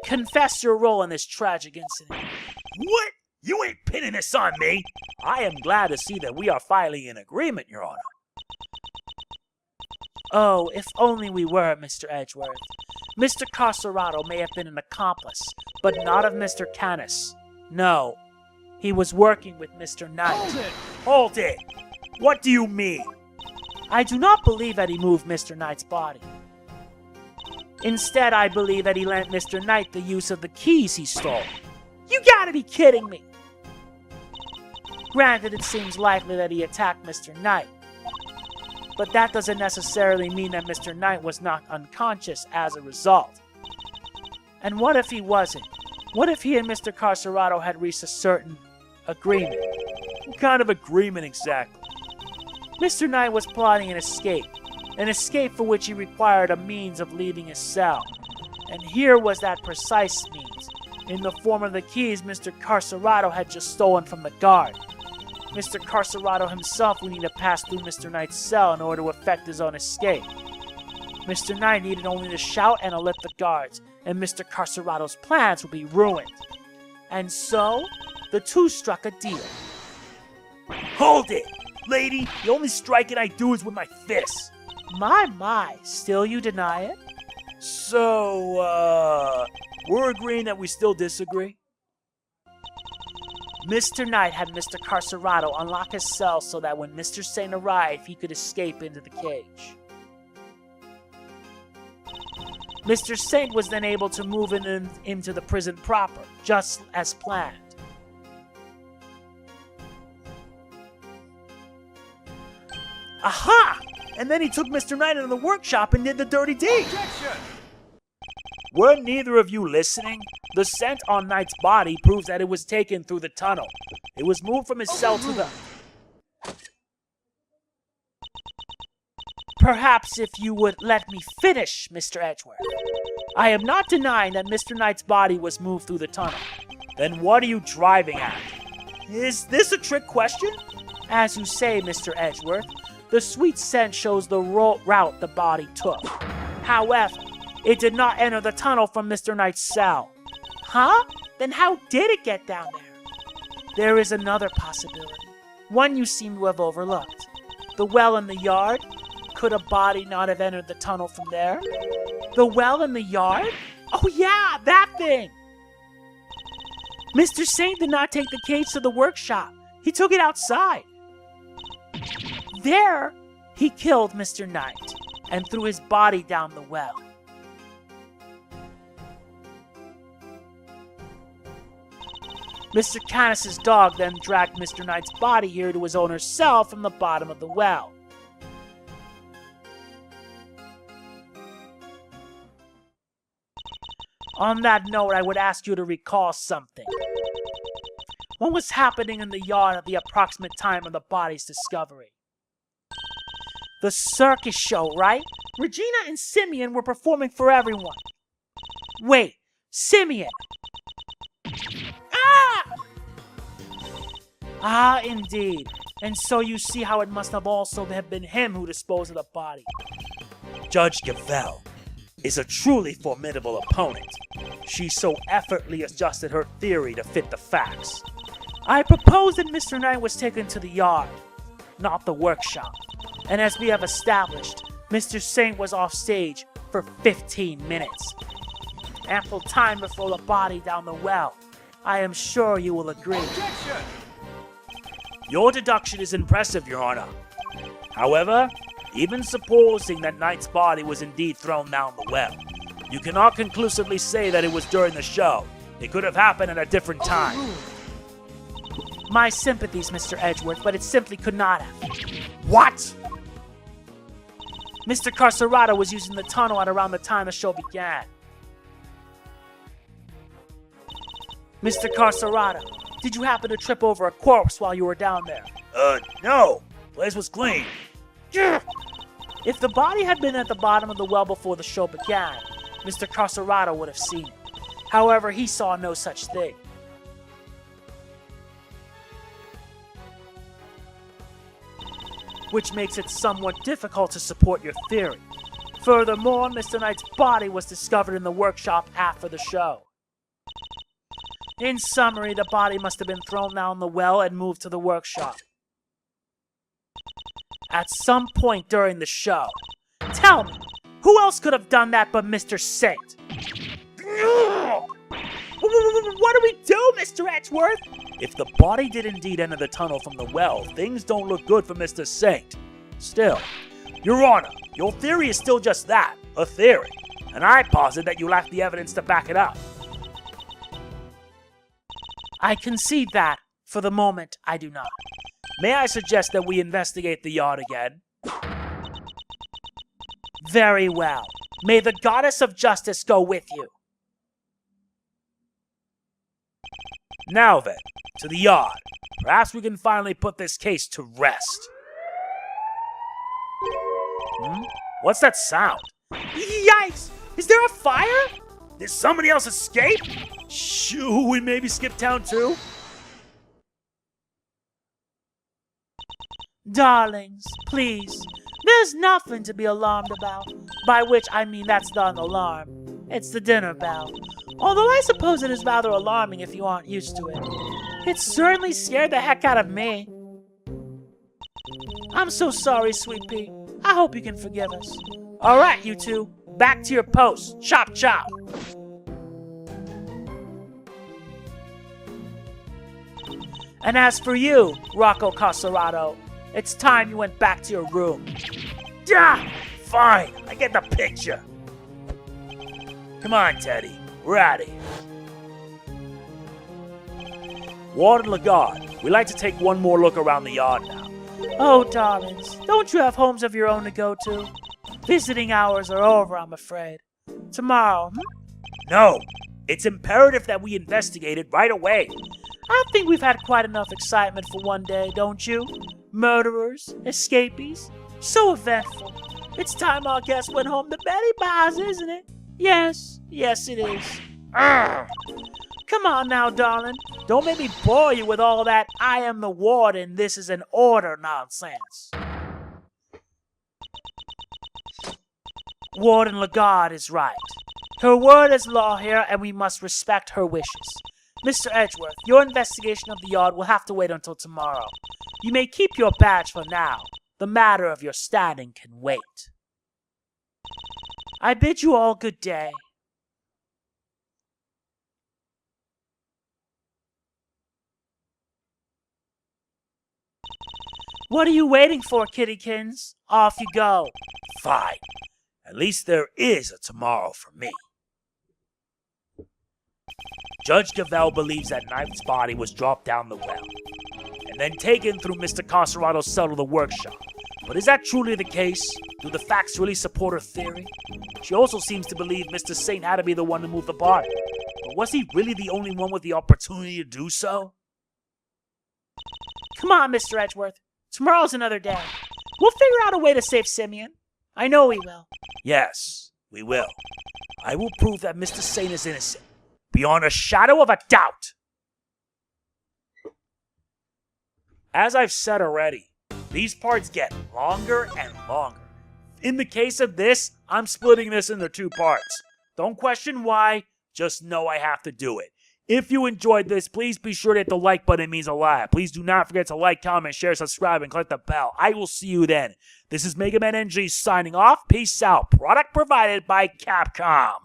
Confess your role in this tragic incident. What? You ain't pinning this on me. I am glad to see that we are finally in agreement, Your Honor. Oh, if only we were, Mr. Edgeworth. Mr. Carcerrato may have been an accomplice, but not of Mr. Kanis. No, he was working with Mr. Knight. Hold it! What do you mean? I do not believe that he moved Mr. Knight's body. Instead, I believe that he lent Mr. Knight the use of the keys he stole. You gotta be kidding me! Granted, it seems likely that he attacked Mr. Knight, but that doesn't necessarily mean that Mr. Knight was knocked unconscious as a result. And what if he wasn't? What if he and Mr. Carcerrato had reached a certain agreement? What kind of agreement exactly? Mr. Knight was plotting an escape for which he required a means of leaving his cell. And here was that precise means, in the form of the keys Mr. Carcerrato had just stolen from the guard. Mr. Carcerrato himself would need to pass through Mr. Knight's cell in order to effect his own escape. Mr. Knight needed only to shout and alert the guards, and Mr. Carcerrato's plans would be ruined. And so, the two struck a deal. Hold it! Lady, the only striking I do is with my fists. My, still you deny it? So, we're agreeing that we still disagree? Mr. Knight had Mr. Carcerrato unlock his cell so that when Mr. Saint arrived, he could escape into the cage. Mr. Saint was then able to move into the prison proper, just as planned. Aha! And then he took Mr. Knight into the workshop and did the dirty deed. Objection! Were neither of you listening? The scent on Knight's body proves that it was taken through the tunnel. It was moved from his cell to the... Perhaps if you would let me finish, Mr. Edgeworth. I am not denying that Mr. Knight's body was moved through the tunnel. Then what are you driving at? Is this a trick question? As you say, Mr. Edgeworth, the sweet scent shows the route the body took. However, it did not enter the tunnel from Mr. Knight's cell. Huh? Then how did it get down there? There is another possibility, one you seem to have overlooked. The well in the yard? Could a body not have entered the tunnel from there? The well in the yard? Oh yeah, that thing! Mr. Saint did not take the cage to the workshop. He took it outside. There, he killed Mr. Knight and threw his body down the well. Mr. Kanis' dog then dragged Mr. Knight's body here to his owner's cell from the bottom of the well. On that note, I would ask you to recall something. What was happening in the yard at the approximate time of the body's discovery? The circus show, right? Regina and Simeon were performing for everyone. Wait, Simeon! Ah, indeed. And so you see how it must have also have been him who disposed of the body. Judge Gavel is a truly formidable opponent. She so effortlessly adjusted her theory to fit the facts. I propose that Mr. Knight was taken to the yard, not the workshop. And as we have established, Mr. Saint was off stage for 15 minutes. Ample time to throw the body down the well. I am sure you will agree. Objection! Your deduction is impressive, Your Honor. However, even supposing that Knight's body was indeed thrown down the well, you cannot conclusively say that it was during the show. It could have happened at a different time. My sympathies, Mr. Edgeworth, but it simply could not have. What? Mr. Carcerrato was using the tunnel at around the time the show began. Mr. Carcerrato, did you happen to trip over a corpse while you were down there? No. Place was clean. If the body had been at the bottom of the well before the show began, Mr. Carcerrato would have seen it. However, he saw no such thing. Which makes it somewhat difficult to support your theory. Furthermore, Mr. Knight's body was discovered in the workshop after the show. In summary, the body must have been thrown down the well and moved to the workshop at some point during the show. Tell me, who else could have done that but Mr. Saint? What do we do, Mr. Edgeworth? If the body did indeed enter the tunnel from the well, things don't look good for Mr. Saint. Still, Your Honor, your theory is still just that, a theory, and I posit that you lack the evidence to back it up. I concede that, for the moment, I do not. May I suggest that we investigate the yard again? Very well. May the goddess of justice go with you. Now then, to the yard. Perhaps we can finally put this case to rest. What's that sound? Yikes! Is there a fire? Did somebody else escape? Should we maybe skip town too? Darlings, please. There's nothing to be alarmed about. By which I mean that's not an alarm. It's the dinner bell. Although I suppose it is rather alarming if you aren't used to it. It certainly scared the heck out of me. I'm so sorry, Sweet Pea. I hope you can forgive us. Alright, you two. Back to your posts. Chop chop. And as for you, Rocco Carcerrato, it's time you went back to your room. Yeah, fine. I get the picture. Come on, Teddy. We're out of here. Ward and Lagarde, we'd like to take one more look around the yard now. Oh, darlings, don't you have homes of your own to go to? Visiting hours are over, I'm afraid. Tomorrow, No, it's imperative that we investigate it right away. I think we've had quite enough excitement for one day, don't you? Murderers, escapees, so eventful. It's time our guest went home to Betty Bars, isn't it? Yes, it is. Come on now, darling. Don't make me bore you with all that I am the warden, this is an order nonsense. Warden Lagarde is right. Her word is law here, and we must respect her wishes. Mr. Edgeworth, your investigation of the yard will have to wait until tomorrow. You may keep your badge for now. The matter of your standing can wait. I bid you all good day. What are you waiting for, kittykins? Off you go. Fine. At least there is a tomorrow for me. Judge Gavel believes that Knight's body was dropped down the well, and then taken through Mr. Carcerrato's cell to the workshop. But is that truly the case? Do the facts really support her theory? She also seems to believe Mr. Saint had to be the one to move the body. But was he really the only one with the opportunity to do so? Come on, Mr. Edgeworth. Tomorrow's another day. We'll figure out a way to save Simeon. I know we will. Yes, we will. I will prove that Mr. Saint is innocent, beyond a shadow of a doubt. As I've said already, these parts get longer and longer. In the case of this, I'm splitting this into 2 parts. Don't question why, just know I have to do it. If you enjoyed this, please be sure to hit the like button, it means a lot. Please do not forget to like, comment, share, subscribe, and click the bell. I will see you then. This is MegamanNG signing off. Peace out. Product provided by Capcom.